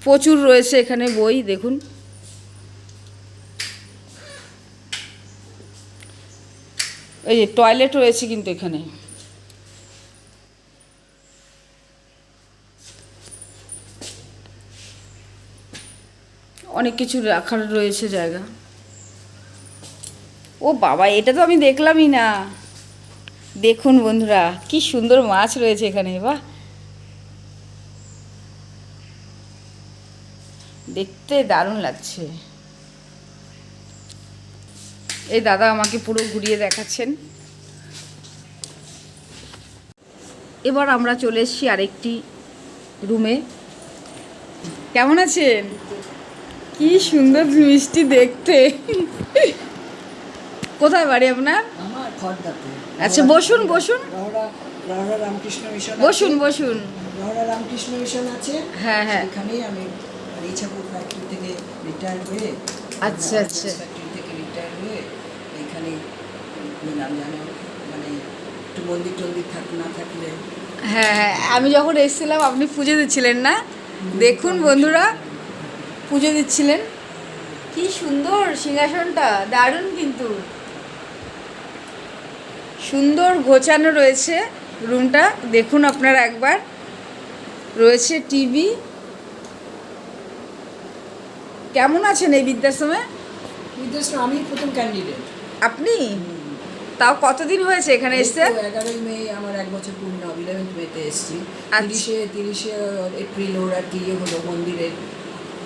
প্রচুর রয়েছে এখানে বই, দেখুন। এই যে টয়লেট রয়েছে কিন্তু এখানে। অনেক কিছু রাখার রয়েছে জায়গা। ও বাবা, এটা তো আমি দেখলামই না। দেখুন বন্ধুরা, কি সুন্দর মাছ রয়েছে এখানে, বাহ, দেখতে দারুণ লাগছে। এই দাদা আমাকে পুরো ঘুরিয়ে দেখাচ্ছেন। এবার আমরা চলে এসেছি আরেকটি রুমে। কেমন আছেন? কি সুন্দর মিষ্টি দেখতে। কোথায় বাড়ি আপনার? আমার খড়দাতে। আচ্ছা, বসুন বসুন রহরা রামকৃষ্ণ মিশন আছে। বসুন বসুন। রহরা রামকৃষ্ণ মিশন আছে। হ্যাঁ হ্যাঁ। এখানেই আমি ইছাপুর ফ্যাক্টরি থেকে রিটায়ার হয়ে, আচ্ছা আচ্ছা। ফ্যাক্টরি থেকে রিটায়ার হয়ে এখানে নিলাম, জানো মানে একটু মন্দির টন্দির না থাকলে। হ্যাঁ হ্যাঁ, আমি যখন এসেছিলাম আপনি পুজো দিচ্ছিলেন না? দেখুন বন্ধুরা, পুজো দিচ্ছিলেন। কি সুন্দর সিংহাসনটা, দারুণ কিন্তু। সুন্দর গোছানো রয়েছে রুমটা, দেখুন আপনারা একবার। রয়েছে টিভি। কেমন আছেন এই বৃদ্ধাশ্রমে? বৃদ্ধাশ্রম আমি প্রথম ক্যান্ডিডেট। আপনি তাও কতদিন হয়েছে এখানে এসে? 11ই মে আমার 1 বছর পূর্ণ, 11th মেতে এসেছি। আচ্ছা। 30শে এপ্রিল ওর আর কি হলো, মন্দিরের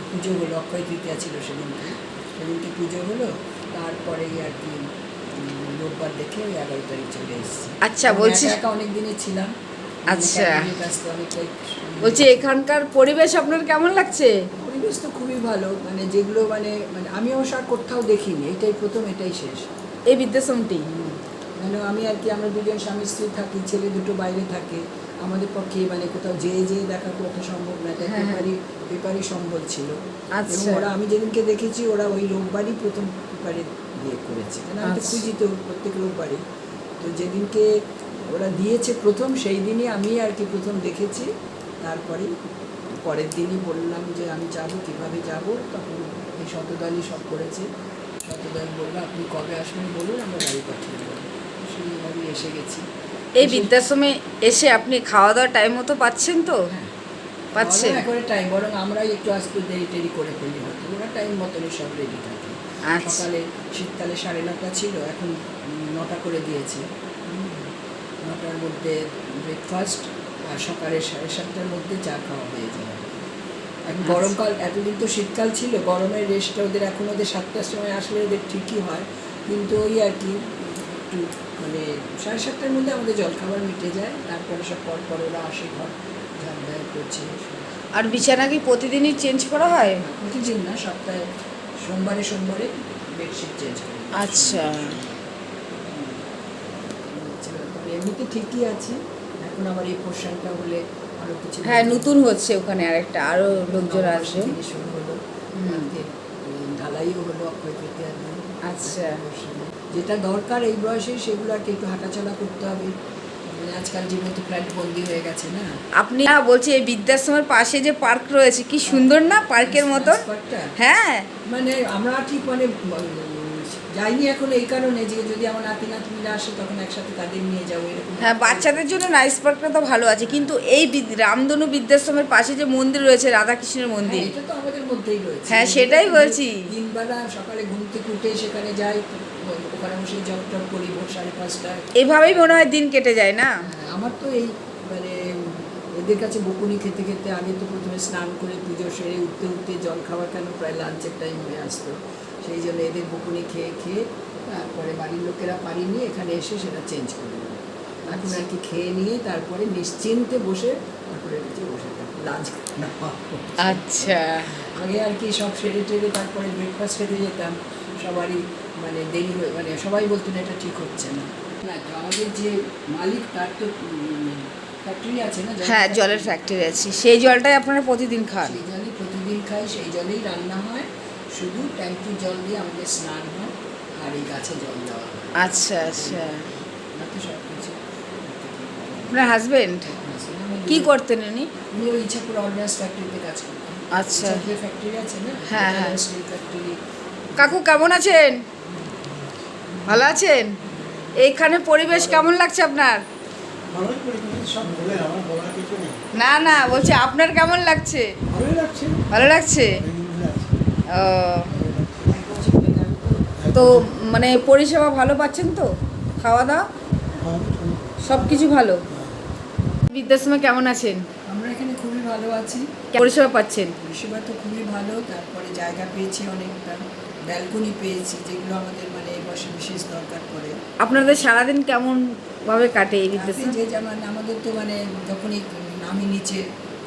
পুজো হলো, অক্ষয় তৃতীয়া ছিল সেদিনকে পুজো হলো। তারপরেই আর কি রোববার দেখে ওই 11 তারিখ চলে এসেছি। আচ্ছা, বলছি একা অনেক দিনে ছিলাম। আচ্ছা, অনেকটাই বলছি এখানকার পরিবেশ আপনার কেমন লাগছে? পরিবেশ তো খুবই ভালো, মানে যেগুলো মানে আমি অবশ্য আর কোথাও দেখিনি, এটাই প্রথম, এটাই শেষ এই বৃদ্ধাশ্রমটি। মানে আমি আর কি, আমরা দুজন স্বামী স্ত্রী থাকি, ছেলে দুটো বাইরে থাকে। আমাদের পক্ষে মানে কোথাও যেয়ে দেখা খুব একটা সম্ভব না, তাই পেপারই সম্ভব ছিল। আচ্ছা। এবং ওরা, আমি যেদিনকে দেখেছি ওরা ওই রোববারই প্রথম পেপারে দিয়ে করেছে, মানে আমি তো আচ্ছা। খুঁজি তো প্রত্যেক রোববারই। তো যেদিনকে ওরা দিয়েছে প্রথম, সেই দিনই আমি আর কি প্রথম দেখেছি। তারপরে পরের দিনই বললাম যে আমি যাবো, কীভাবে যাব। তখন এই শতদলই সব করেছে। শতদল বললো আপনি কবে আসবেন বলুন, আমরা গাড়ি পাঠিয়ে দেবো। সেইভাবেই এসে গেছি। এই বৃদ্ধাশ্রমে এসে আপনি খাওয়া দাওয়ার টাইম মতো পাচ্ছেন তো? হ্যাঁ, পাচ্ছেন। একবারে টাইম, বরং আমরাই একটু আসতে দেরি টেরি করে ফেলি হয়তো, ওরা টাইম মতনই সব রেডি থাকে। আচ্ছা। সকালে শীতকালে 9:30 ছিল, এখন 9টা করে দিয়েছে। 9টার মধ্যে ব্রেকফাস্ট, আর সকালে 7:30টার মধ্যে চা খাওয়া হয়ে যায়। এখন গরমকাল, এতদিন তো শীতকাল ছিল, গরমের রেস্টটা ওদের এখন, ওদের 7টার সময় আসলে ওদের ঠিকই হয়, কিন্তু ওই আর কি একটু মানে 7:30টার মধ্যে আমাদের জলখাবার মিটে যায়। তারপরে সব পর ওরা আসে, ঘর ঝাড় দেয়, করছে। আর বিছানা কি প্রতিদিনই চেঞ্জ করা হয়? প্রতিদিন না, সপ্তাহে সোমবারে বেডশিট চেঞ্জ করি। আচ্ছা। তবে এমনিতে ঠিকই আছে। এখন আমার এই পোর্শনটা হলে আরও কিছু, হ্যাঁ, নতুন হচ্ছে ওখানে আরেকটা, আরও লোকজন আসবে। থেকে শুরু হলো, আজকে ঢালাইও হলো অক্ষয় তৃতীয়ার দিন। আচ্ছা। যেটা দরকার এই বয়সে সেগুলো আর কি একটু হাঁটাচলা করতে হবে, মানে আজকাল জীবন তো ফ্ল্যাট বন্দি হয়ে গেছে না। আপনি বলছি এই বৃদ্ধাশ্রমের পাশে যে পার্ক রয়েছে, কি সুন্দর না পার্কের মতন? পার্কটা হ্যাঁ। মানে আমরা ঠিক মানে যাইনি এখন এই কারণে যে যদি আমার নাতি নাতনিরা আসে তখন একসাথে তাদের নিয়ে যাবো, এরকম। হ্যাঁ, বাচ্চাদের জন্য নাইস পার্কটা তো ভালো আছে, কিন্তু এই রামধনু বৃদ্ধাশ্রমের পাশে যে মন্দির রয়েছে, রাধাকৃষ্ণের মন্দির, এটা তো আমাদের মধ্যেই রয়েছে। হ্যাঁ, সেটাই বলছি। দিনবেলা সকালে ঘুম থেকে উঠে সেখানে যাই, ওখানে বসে জব টপ করি ভোর 5:30টায়। এভাবেই মনে হয় দিন কেটে যায় না? আমার তো এই মানে এদের কাছে বকুনি খেতে খেতে আগে তো প্রথমে স্নান করে পুজো সেরে উঠতে জল খাওয়ার কেন প্রায় লাঞ্চের টাইম হয়ে আসতো, সেই জন্য এদের বকুনি খেয়ে তারপরে বাড়ির লোকেরা পারি নিয়ে এখানে এসে সেটা চেঞ্জ করে দেবো। এখন আর কি খেয়ে নিয়ে তারপরে নিশ্চিন্তে বসে তারপরে বসে থাকি লাঞ্চ। আচ্ছা। আগে আর কি সব সেরে টেরে তারপরে ব্রেকফাস্ট খেতে যেতাম, সবারই মানে দেরি হয়ে মানে সবাই বলতেন এটা ঠিক হচ্ছে না। না আমাদের যে মালিক তার তো ফ্যাক্টরি আছে না, হ্যাঁ, জলের ফ্যাক্টরি আছে, সেই জলটাই আপনারা প্রতিদিন খান? সেই জলই প্রতিদিন খাই, সেই জলেই রান্না হয়, শুধু ট্যাঙ্কির জল দিয়ে আমাদের স্নান হয় আর এই গাছে জল দেওয়া হয়। আচ্ছা আচ্ছা। বাকি সব কিছু আপনার হাজবেন্ড কি করতেন উনি? উনি ওই ইচ্ছাপুর অর্ডার্স ফ্যাক্টরিতে কাজ করতেন। আচ্ছা। যে ফ্যাক্টরি আছে না, হ্যাঁ, হ্যাঁ। Steel factory. কাকু কেমন আছেন? ভালো আছেন? এইখানে পরিবেশ কেমন লাগছে আপনার? ভালোই পরিবেশ, সব বলে আমার বলার কিছু নেই। না না, বলছি আপনার কেমন লাগছে? ভালোই লাগছে, ভালো লাগছে? এইগুলো আছে। ও, তো মানে পরিষেবা ভালো পাচ্ছেন তো? খাওয়া দাওয়া ভালো, সব কিছু ভালো? বৃদ্ধাশ্রমে কেমন আছেন? আমরা এখানে খুবই ভালো আছি, পরিষেবা পাচ্ছেন? পরিষেবা তো খুবই ভালো। তারপরে জায়গা পেয়েছি অনেকটা, ব্যালকনি পেয়েছি, যেগুলো আমাদের মানে এই বয়সে বিশেষ দরকার পড়ে। আপনাদের সারাদিন কেমন ভাবে কাটে এই আপনি বৃদ্ধাশ্রম? যে যেমন আমাদের তো মানে যখনই নামি নিচে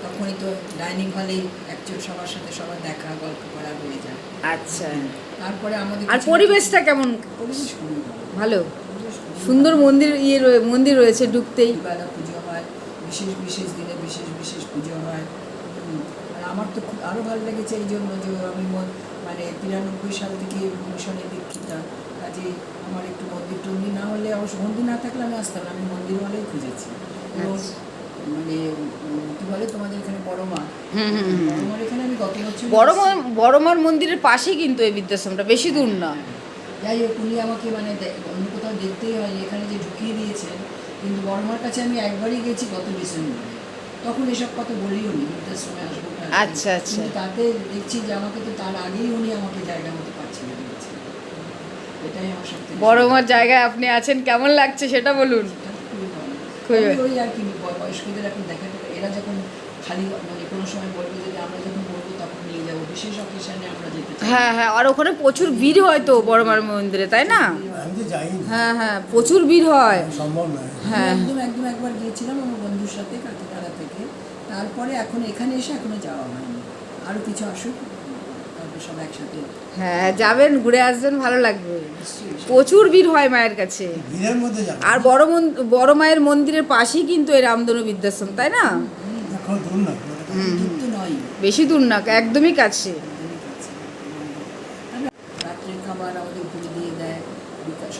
তখনই তো ডাইনিং হলেই একজন সবার সাথে সবার দেখা গল্প করা হয়ে যায়। আচ্ছা। তারপরে আমাদের আর কিছু- পরিবেশটা কেমন? পরিবেশ খুবই ভালো, ভালো? পরিবেশ খুবই সুন্দর মন্দির মন্দির রয়েছে ঢুকতেই। বেলা পুজো হয়, বিশেষ বিশেষ দিনে বিশেষ বিশেষ পুজো হয়। আর আমার তো খুব আরও ভালো লেগেছে এই জন্য যে আমি মানে 93 সাল থেকে মিশনে দীক্ষিতা, কাজে আমার একটু মন্দির টন্দির না হলে, অবশ্য মন্দির না থাকলে আমি আসতাম না, আমি মন্দির হলেই খুঁজেছি। এবং আচ্ছা। মানে কি বলে তোমাদের এখানে বড় মা, হুম হুম হুম। বড় মার এখানে আমি গত বছর বড়মার মন্দিরের পাশেই কিন্তু এই বৃদ্ধাশ্রমটা, বেশি দূর না। যাই হোক, উনি আমাকে মানে অন্য কোথাও দেখতেই হয় এখানে যে ঢুকিয়ে দিয়েছেন। কিন্তু বড়মার কাছে আমি একবারই গেছি গত ডিসেম্বরে, তখন এসব কথা বলিও নি বৃদ্ধাশ্রমে আসবো না। আচ্ছা, আচ্ছা। কিন্তু তাতে দেখছি যে আমাকে তো তার আগেই উনি আমাকে জায়গা মতো পাচ্ছিল দিয়েছে। এটাই আমার সত্যি বড়মার জায়গায় আপনি আছেন, কেমন লাগছে সেটা বলুন। খুবই ভালো। খুবই ভালো। তবে ওই আর কি বয়স্কদের এখন দেখা যায়, এরা যখন খালি মানে কোনো সময় বলবে যদি আমরা যখন বলবো তখন নিয়ে যাবো, বিশেষ অকেশনে আমরা যেতে চাই। হ্যাঁ হ্যাঁ, আর ওখানে প্রচুর ভিড় হয় তো বড়মার মন্দিরে, তাই না? আমি তো যাইনি, হ্যাঁ হ্যাঁ, প্রচুর ভিড় হয়। সম্ভব নয়। হ্যাঁ। একদম একদম একবার গিয়েছিলাম আমার বন্ধুর সাথে কাকিনাড়া থেকে, তারপরে এখন এখানে এসে এখনো যাওয়া হয়নি। আরও কিছু আসুক, তারপর সব একসাথে হ্যাঁ, যাবেন, ঘুরে আসবেন, ভালো লাগবে। প্রচুর ভিড় হয় মায়ের কাছে। ভিড়ের মধ্যে যাবে, আর বড় মায়ের মন্দিরের পাশেই কিন্তু এই রামধনু বৃদ্ধাশ্রম, তাই না? দেখো দূর না। দূর তো নয়, বেশি দূর না, একদমই কাছে। একদমই কাছে। রাত্রের খাবার আমাদের উপরে দিয়ে দেয়,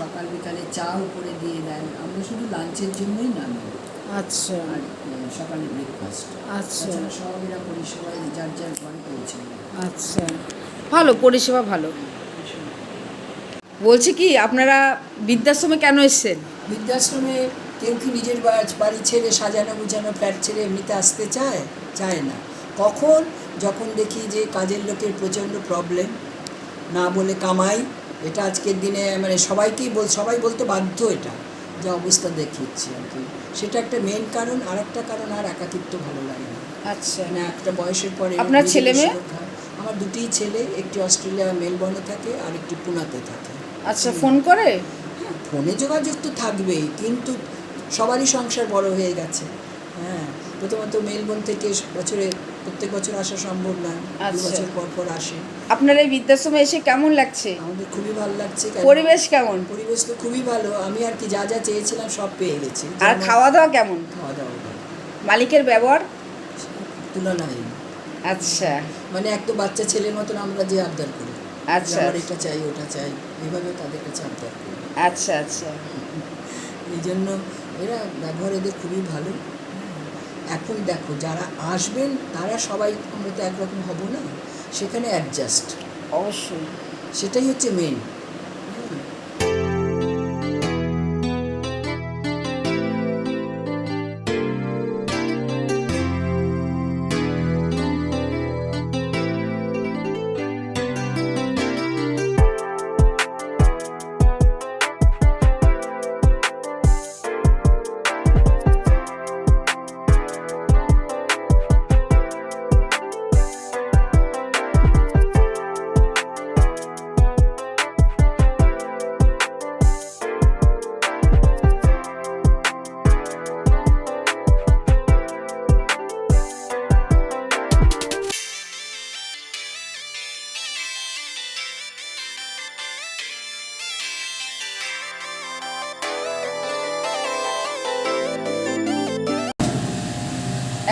সকাল বিকালে চা উপরে দিয়ে দেয়। আমরা শুধু লাঞ্চের জন্যই নামি, আচ্ছা আর সকালে ব্রেকফাস্ট। আচ্ছা তাছাড়া সব এরা পরিষেবায় যার যার ঘরে পৌঁছে দেয়। আচ্ছা, ভালো পরিষেবা, ভালো। বলছি কি, আপনারা বৃদ্ধাশ্রমে কেন এসেছেন? বৃদ্ধাশ্রমে কেউ কি নিজের বাড়ি ছেড়ে সাজানো গুছানো ফ্ল্যাট ছেড়ে এমনিতে আসতে চায়? চায় না। কখন? যখন দেখি যে কাজের লোকের প্রচণ্ড প্রবলেম, না বলে কামাই, এটা আজকের দিনে মানে সবাই বলতে বাধ্য, এটা যে অবস্থা দেখিয়েছি আর কি। সেটা একটা মেন কারণ। আর একটা কারণ, আর একাকিত্ব ভালো লাগে না। আচ্ছা, মানে একটা বয়সের পরে। আপনার ছেলে মেয়ে? আমার দুটিই ছেলে, একটি অস্ট্রেলিয়া মেলবোর্নে থাকে আর একটি পুনাতে থাকে। আচ্ছা, ফোন করে? ফোনে যোগাযোগ তো থাকবেই, কিন্তু সবারই সংসার বড় হয়ে গেছে। হ্যাঁ, প্রথমত মেলবোর্ন থেকে প্রত্যেক বছর আসা সম্ভব নয়, 2 আচ্ছা। বছর পর পর আসে। আপনার এই বৃদ্ধাশ্রমে এসে কেমন লাগছে? আমাদের খুবই ভালো লাগছে। পরিবেশ কেমন? পরিবেশ তো খুবই ভালো। আমি আর কি যা যা চেয়েছিলাম সব পেয়ে গেছি। আর যেমন খাওয়া দাওয়া কেমন? খাওয়া দাওয়া মালিকের ব্যবহার? তুলনাহীন। আচ্ছা মানে এক তো বাচ্চা ছেলের মতন আমরা যে আবদার করি, আচ্ছা আমার এটা চাই ওটা চাই, এইভাবে তাদের কাছে আবদার করি। আচ্ছা আচ্ছা। এই জন্য এরা ব্যবহার এদের খুবই ভালো। এখন দেখো, যারা আসবেন তারা সবাই, আমরা তো একরকম হব না, সেখানে অ্যাডজাস্ট, অবশ্যই। সেটাই হচ্ছে মেন।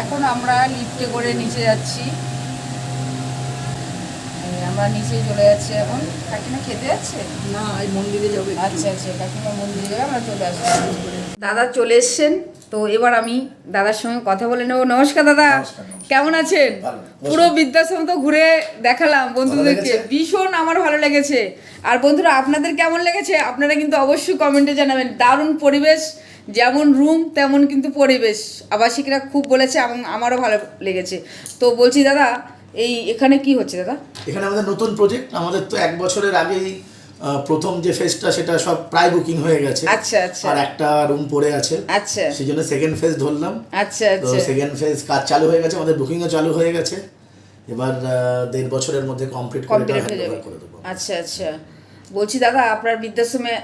এখন আমরা লিফটে করে নিচে যাচ্ছি, আমরা নিচে চলে যাচ্ছি এখন। কাকিমা খেতে যাচ্ছে? না, এই মন্দিরে যাবে। আচ্ছা আচ্ছা, কাকিমা মন্দিরে যাবে, আমরা চলে আসছি। দাদা চলে এসছেন, তো এবার আমি দাদার সঙ্গে কথা বলে নেবো। নমস্কার দাদা, কেমন আছেন? পুরো বৃদ্ধাশ্রম তো ঘুরে দেখালাম বন্ধুদেরকে, ভীষণ আমার ভালো লেগেছে। আর বন্ধুরা আপনাদের কেমন লেগেছে আপনারা কিন্তু অবশ্যই কমেন্টে জানাবেন। দারুণ পরিবেশ, যেমন রুম তেমন কিন্তু পরিবেশ, আবাসিকরা খুব বলেছে এবং আমারও ভালো লেগেছে। তো বলছি দাদা, এখানে কি হচ্ছে দাদা? এখানে আমাদের নতুন প্রজেক্ট, আমাদের তো 1 বছরের আগেই প্রথম যে ফেজটা সেটা সব প্রায় বুকিং হয়ে গেছে। আচ্ছা আচ্ছা, আর একটা রুম পড়ে আছে, আচ্ছা, সেই জন্য সেকেন্ড ফেজ ধরলাম। আচ্ছা তো আচ্ছা, সেকেন্ড ফেজ কাজ চালু হয়ে গেছে, আমাদের বুকিংও চালু হয়ে গেছে। এবার 1.5 বছরের মধ্যে কমপ্লিট হয়ে যাবে। আচ্ছা আচ্ছা, বলছি দাদা আপনার বৃদ্ধাশ্রমে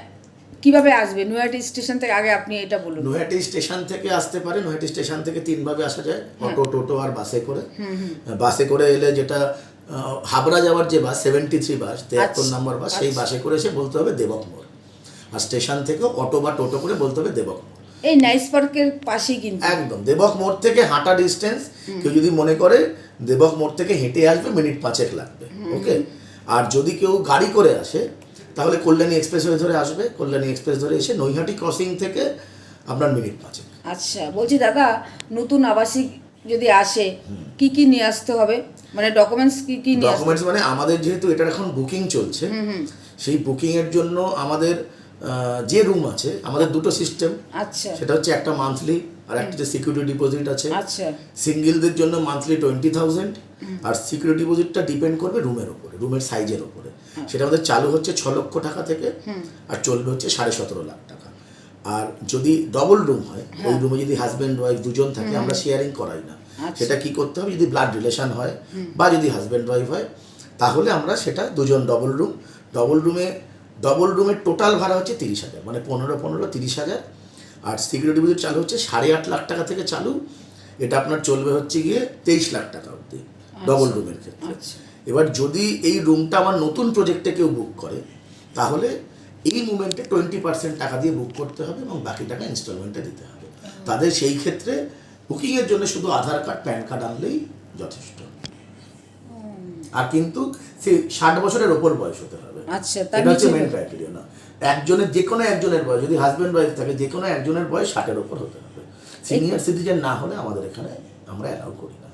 কিভাবে আসবে? নৈহাটি স্টেশন থেকে আগে আপনি এটা বলুন। নৈহাটি স্টেশন থেকে আসতে পারে, নৈহাটি স্টেশন থেকে 3 ভাবে আসা যায়, অটো, টোটো আর বাসে করে। বাসে করে এলে যেটা হাবড়া যাওয়ার যে বাস 73 বাস, 73 নম্বর বাস, সেই বাসে করে এসে বলতে হবে দেবক মোড়। আর স্টেশন থেকে অটো বা টোটো করে বলতে হবে দেবক মোড়। এই নাইস পার্কের পাশেই কিন্তু একদম দেবক মোড় থেকে হাঁটা ডিস্টেন্স। কেউ যদি মনে করে দেবক মোড় থেকে হেঁটে আসবে, মিনিট 5 লাগবে, ওকে। আর যদি কেউ গাড়ি করে আসে তাহলে কল্যাণী এক্সপ্রেসওয়ে ধরে আসবে, কল্যাণী এক্সপ্রেস ধরে এসে নৈহাটি ক্রসিং থেকে আপনার মিনিট 5। আচ্ছা, বলছি দাদা নতুন আবাসিক যদি আসে কি কি নিয়ে আসতে হবে, মানে ডকুমেন্টস কি কি নিয়ে আসতে ডকুমেন্টস মানে আমাদের যেহেতু এটার এখন বুকিং চলছে, সেই বুকিং এর জন্য আমাদের যে রুম আছে, আমাদের দুটো সিস্টেম। আচ্ছা, সেটা হচ্ছে একটা মান্থলি আর একটা যে সিকিউরিটি ডিপোজিট আছে। আচ্ছা, সিঙ্গেলদের জন্য মান্থলি 20,000, আর সিকিউরিটি ডিপোজিটটা ডিপেন্ড করবে রুমের উপরে, রুমের সাইজের উপরে। সেটা আমাদের চালু হচ্ছে 6 লক্ষ টাকা থেকে, আর চলবে হচ্ছে 17.5 লাখ টাকা। আর যদি ডবল রুম হয়, ওই রুমে যদি হাজব্যান্ড ওয়াইফ দুজন থাকে, আমরা শেয়ারিং করাই না। সেটা কি করতে হবে, যদি ব্লাড রিলেশন হয় বা যদি হাজব্যান্ড ওয়াইফ হয়, তাহলে আমরা সেটা দুজন ডবল রুমের টোটাল ভাড়া হচ্ছে 30,000, মানে 15 30,000। আর সিকিউরিটি ডিপোজিট চালু হচ্ছে 8.5 লাখ টাকা থেকে চালু। এটা আপনার চলবে হচ্ছে গিয়ে 23 লাখ টাকা অবধি ডবল রুমের ক্ষেত্রে। এবার যদি এই রুমটা আমার নতুন প্রজেক্টে কেউ বুক করে, তাহলে এই মুভমেন্টে 20% টাকা দিয়ে বুক করতে হবে এবং বাকি টাকা ইনস্টলমেন্টে দিতে হবে। তাদের সেই ক্ষেত্রে বুকিংয়ের জন্য শুধু আধার কার্ড, প্যান কার্ড আনলেই যথেষ্ট। আর কিন্তু সে 60 বছরের ওপর বয়স হতে হবে। আচ্ছা, এটা হচ্ছে মেন ক্রাইটেরিয়া। না, যে কোনো একজনের বয়স, যদি হাজব্যান্ড ওয়াইফ থাকে, যে কোনো একজনের বয়স 60-এর ওপর হতে হবে। সিনিয়র সিটিজেন না হলে আমাদের এখানে আমরা অ্যালাউ করি না।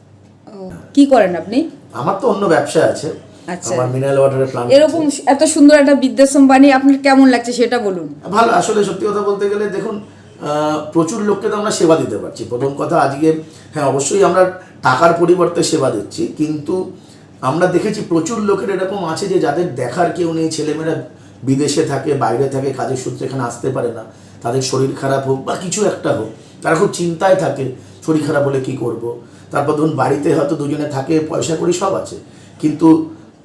কি করেন আপনি? আমার তো অন্য ব্যবসা আছে, আচ্ছা, আমার মিনারেল ওয়াটারের প্ল্যান্ট। এরকম এত সুন্দর একটা বৃদ্ধাশ্রম বানিয়ে আপনার কেমন লাগছে সেটা বলুন। ভালো, আসলে সত্যি কথা বলতে গেলে দেখুন, প্রচুর লোককে তো আমরা সেবা দিতে পারছি। প্রথম কথা, আজকে হ্যাঁ অবশ্যই আমরা টাকার পরিবর্তে সেবা দিচ্ছি, কিন্তু আমরা দেখেছি প্রচুর লোকের এরকম আছে যে যাদের দেখার কেউ নেই, ছেলেমেয়েরা বিদেশে থাকে, বাইরে থাকে, কাজের সূত্রে এখানে আসতে পারে না, তাদের শরীর খারাপ হোক বা কিছু একটা হোক, তারা খুব চিন্তায় থাকে, শরীর খারাপ হলে কী করব। তারপর ধরুন বাড়িতে হয়তো দুজনে থাকে, পয়সা করি সব আছে, কিন্তু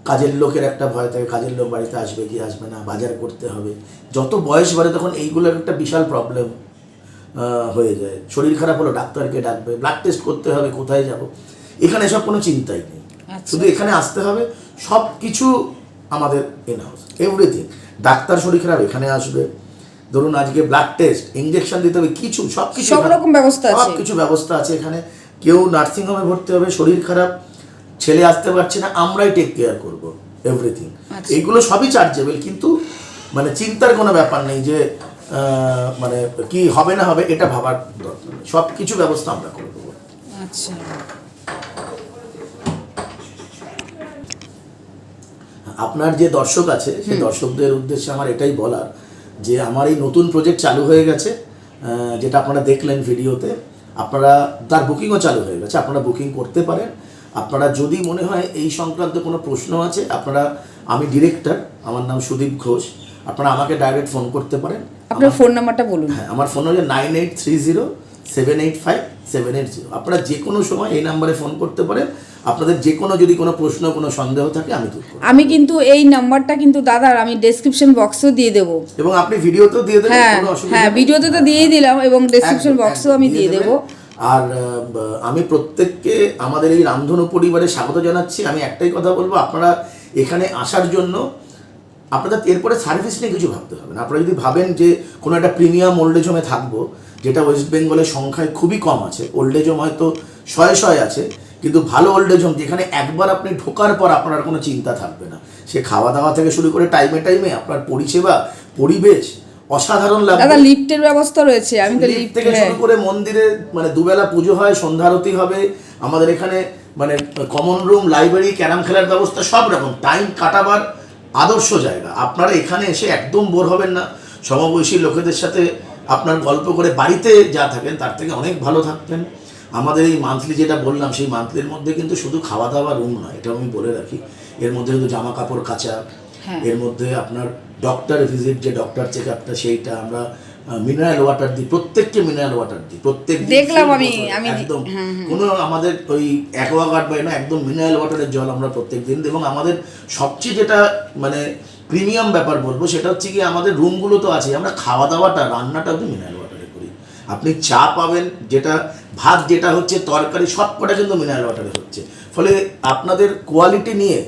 কাজের লোকের একটা ভয় থাকে, কাজের লোক বাড়িতে আসবে কি আসবে না, বাজার করতে হবে। যত বয়স বাড়ে তখন এইগুলোর একটা বিশাল প্রবলেম হয়ে যায়। শরীর খারাপ হলো ডাক্তারকে ডাকবে, ব্লাড টেস্ট করতে হবে, কোথায় যাব। এখানে এসব কোনো চিন্তাই নেই, শুধু এখানে আসতে হবে, সব কিছু আমাদের ইন হাউস, এভরিথিং। ডাক্তার শরীর খারাপ এখানে আসবে, ধরুন আজকে ব্লাড টেস্ট, ইঞ্জেকশন দিতে হবে, কিছু সব কিছু সব রকম ব্যবস্থা আছে, সব কিছু ব্যবস্থা আছে এখানে। কেউ নার্সিংহোমে ভর্তি হবে, শরীর খারাপ, ছেলে আসতে পারছে না, আমরাই টেক কেয়ার করবো, এভরিথিং। এইগুলো সবই চার্জেবল, কিন্তু মানে চিন্তার কোনো ব্যাপার নেই যে মানে কি হবে না হবে এটা ভাবার দরকার নেই, সব কিছু ব্যবস্থা আমরা করে দেবো। আচ্ছা, আপনার যে দর্শক আছে সেই দর্শকদের উদ্দেশ্যে আমার এটাই বলার যে আমার এই নতুন প্রজেক্ট চালু হয়ে গেছে, যেটা আপনারা দেখলেন ভিডিওতে। আপনারা তার বুকিংও চালু হয়ে গেছে, আপনারা বুকিং করতে পারেন। আপনারা যদি মনে হয় এই সংক্রান্ত কোনো প্রশ্ন আছে, আপনারা, আমি ডিরেক্টর, আমার নাম সুদীপ ঘোষ, আপনারা আমাকে ডাইরেক্ট ফোন করতে পারেন। আপনার ফোন নাম্বারটা বলুন। হ্যাঁ, আমার ফোন হচ্ছে 9830785780। আপনারা যে কোনো সময় এই নাম্বারে ফোন করতে পারেন। আপনাদের যে কোনো যদি কোনো প্রশ্ন, কোনো সন্দেহ থাকে আমি দূর করব। আমি কিন্তু এই নাম্বারটা কিন্তু দাদার আমি ডেসক্রিপশন বক্সেও দিয়ে দেবো, এবং আপনি ভিডিওতেও দিয়ে দেবেন, হ্যাঁ কোনো অসুবিধা হ্যাঁ, নেই। ভিডিওতে তো দিয়েই দিলাম এবং ডেসক্রিপশন বক্সেও আমি দিয়ে দেবো। আর আমি প্রত্যেককে আমাদের এই রামধনু পরিবারে স্বাগত জানাচ্ছি। আমি একটাই কথা বলবো, আপনারা এখানে আসার জন্য আপনাদের এরপরে সার্ভিস নিয়ে কিছু ভাবতে হবে না। আপনারা যদি ভাবেন যে কোনো একটা প্রিমিয়াম ওল্ড এজ হোমে থাকবো, যেটা ওয়েস্ট বেঙ্গলের সংখ্যায় খুবই কম আছে, ওল্ড এজ হোম হয়তো শয়ে শয়ে আছে, কিন্তু ভালো ওল্ড এজ হোম যেখানে একবার আপনি ঢোকার পর আপনার আর কোনো চিন্তা থাকবে না, সে খাওয়া দাওয়া থেকে শুরু করে টাইমে টাইমে আপনার পরিষেবা, পরিবেশ অসাধারণ দাদা লাগবে। লিফটের ব্যবস্থা রয়েছে, আমি তো লিফট লিফট থেকে শুরু করে মন্দিরে মানে দুবেলা পুজো হয়, সন্ধ্যা আরতি হবে, আমাদের এখানে মানে কমন রুম, লাইব্রেরি, ক্যারাম খেলার ব্যবস্থা, সব রকম টাইম কাটাবার আদর্শ জায়গা। আপনারা এখানে এসে একদম বোর হবেন না, সমবয়সী লোকেদের সাথে আপনার গল্প করে বাড়িতে যা থাকেন তার থেকে অনেক ভালো থাকবেন। আমাদের এই মান্থলি যেটা বললাম, সেই মান্থলির মধ্যে কিন্তু শুধু খাওয়া দাওয়া রুম নয়, এটা আমি বলে রাখি, এর মধ্যে কিন্তু জামা কাপড় কাচা, এর মধ্যে আপনার ডক্টর ভিজিট, যে ডক্টর চেক আপটা সেইটা আমরা মিনারেল ওয়াটার দিই, প্রত্যেককে মিনারেল ওয়াটার দিই, প্রত্যেক দিন দেখলাম full আমি bottle, একদম কোনো আমাদের ওই অ্যাকোয়াগার্ড বা না, একদম মিনারেল ওয়াটারের জল আমরা প্রত্যেক দিন। এবং আমাদের সবচেয়ে যেটা মানে প্রিমিয়াম ব্যাপার বলবো সেটা হচ্ছে কি, আমাদের রুমগুলো তো আছে, আমরা খাওয়া দাওয়াটা রান্নাটা অব্দি মিনারেল ওয়াটারে করি। আপনি চা পাবেন, যেটা ভাত যেটা হচ্ছে, তরকারি সবকটা কিন্তু মিনারেল ওয়াটারে হচ্ছে। ফলে আপনাদের কোয়ালিটি নিয়ে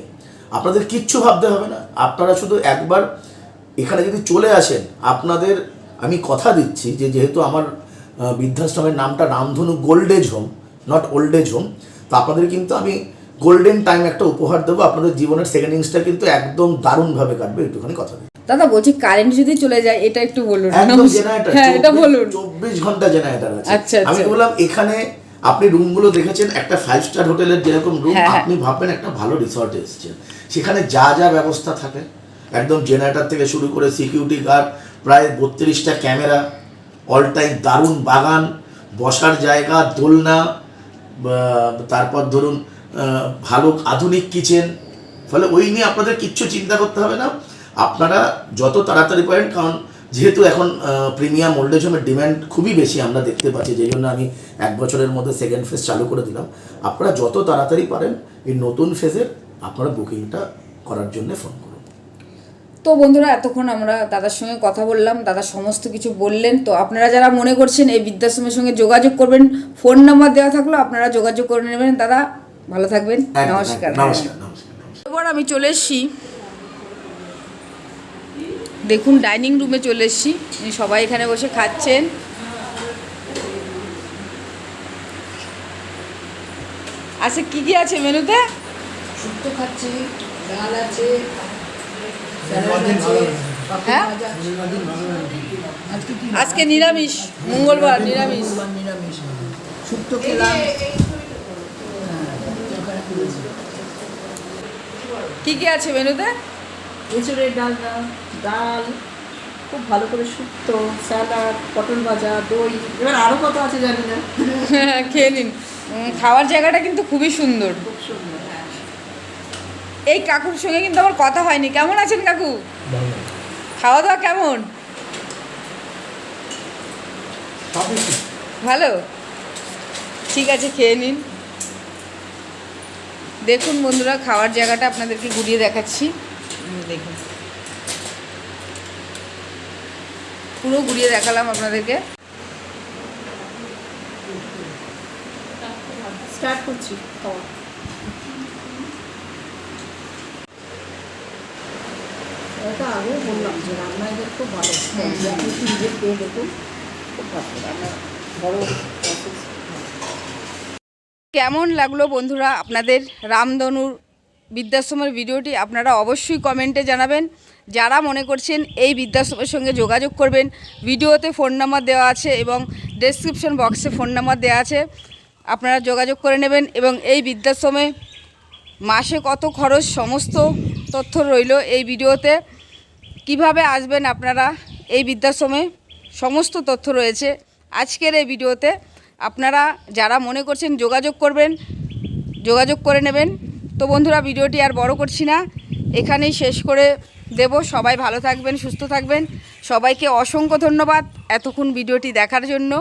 আপনাদের কিচ্ছু ভাবতে হবে না, আপনারা শুধু একবার এখানে যদি চলে আসেন, আপনাদের আমি কথা দিচ্ছি যে যেহেতু আমার বৃদ্ধাশ্রমের নামটা Ramdhanu gold age home, not old age home, তো আপনাদের কিন্তু আমি গোল্ডেন টাইম একটা উপহার দেবো, আপনাদের জীবনের সেকেন্ড ইনিংসটা কিন্তু একদম দারুণভাবে কাটবে, একটুখানি কথা দিই। দাদা বলছি কারেন্ট যদি চলে যায় এটা একটু বলুন। একদম জেনারেটর, হ্যাঁ এটা বলুন। 24 ঘন্টা জেনারেটর আছে। আচ্ছা, আমি আচ্ছা। বললাম এখানে আপনি রুমগুলো দেখেছেন, একটা 5 স্টার হোটেলের যেরকম রুম, হ্যাঁ, হ্যাঁ। আপনি ভাববেন একটা ভালো রিসর্টে এসেছেন, সেখানে যা যা ব্যবস্থা থাকে, একদম জেনারেটর থেকে শুরু করে সিকিউরিটি গার্ড, প্রায় 32টা ক্যামেরা, অল টাইম দারুণ বাগান, বসার জায়গা, দোলনা, তারপর ধরুন ভালো আধুনিক কিচেন। ফলে ওই নিয়ে আপনাদের কিচ্ছু চিন্তা করতে হবে না, আপনারা যত তাড়াতাড়ি পারেন, কারণ যেহেতু এখন প্রিমিয়াম ওল্ড এজ হোমের ডিম্যান্ড খুবই বেশি আমরা দেখতে পাচ্ছি, যেই জন্য আমি 1 বছরের মধ্যে সেকেন্ড ফেজ চালু করে দিলাম। আপনারা যত তাড়াতাড়ি পারেন এই নতুন ফেজের আপনারা বুকিংটা করার জন্য ফোন করুন। তো বন্ধুরা এতক্ষণ আমরা দাদার সঙ্গে কথা বললাম, দাদা সমস্ত কিছু বললেন। তো আপনারা যারা মনে করছেন এই বৃদ্ধাশ্রমের সঙ্গে যোগাযোগ করবেন, ফোন নাম্বার দেওয়া থাকলো, আপনারা যোগাযোগ করে নেবেন। দাদা ভালো থাকবেন, নমস্কার। নমস্কার, নমস্কার। এবার আমি চলে এসেছি, দেখুন ডাইনিং রুমে চলে এসেছি, সবাই এখানে বসে খাচ্ছেন। আচ্ছা কি কি আছে মেনুতে? শুক্তো খাচ্ছি, ডাল আছে, হ্যাঁ আজকে নিরামিষ, মঙ্গলবার নিরামিষ। নিরামিষ শুক্তো খেলাম। কি কি আছে মেনুতে? এঁচড়ের ডালনা, ডাল, খুব ভালো করে শুক্তো, স্যালাড, পটল ভাজা, দই, এবার আরও কত আছে জানি না। খেয়ে নিন। খাওয়ার জায়গাটা কিন্তু খুবই সুন্দর। খুব সুন্দর। হ্যাঁ, এই কাকুর সঙ্গে কিন্তু আমার কথা হয়নি। কেমন আছেন কাকু? খাওয়া দাওয়া কেমন? ভালো, ঠিক আছে খেয়ে নিন। দেখুন বন্ধুরা খাওয়ার জায়গাটা আপনাদেরকে ঘুরিয়ে দেখাচ্ছি, দেখুন পুরো ঘুরিয়ে দেখালাম আপনাদেরকে। স্টার্ট করছি খাওয়া। এটা আগেও বললাম যে রান্নায় খুব ভালো, আপনি একটু নিজে খেয়ে দেখুন, খুব ভালো রান্না, বড় প্রসেস। কেমন লাগলো বন্ধুরা আপনাদের রামধনুর বৃদ্ধাশ্রমের ভিডিওটি? আপনারা অবশ্যই কমেন্টে জানাবেন। যারা মনে করছেন এই বৃদ্ধাশ্রমের সঙ্গে যোগাযোগ করবেন, ভিডিওতে ফোন নাম্বার দেওয়া আছে এবং ডেসক্রিপশন বক্সে ফোন নাম্বার দেওয়া আছে, আপনারা যোগাযোগ করে নেবেন। এবং এই বৃদ্ধাশ্রমে মাসে কত খরচ সমস্ত তথ্য রইল এই ভিডিওতে। কিভাবে আসবেন আপনারা এই বৃদ্ধাশ্রমে সমস্ত তথ্য রয়েছে আজকের এই ভিডিওতে। আপনারা যারা মনে করছেন যোগাযোগ করবেন, যোগাযোগ করে নেবেন। তো বন্ধুরা ভিডিওটি আর বড় করছি না, এখানেই শেষ করে দেব। সবাই ভালো থাকবেন, সুস্থ থাকবেন। সবাইকে অসংখ্য ধন্যবাদ এতক্ষণ ভিডিওটি দেখার জন্য।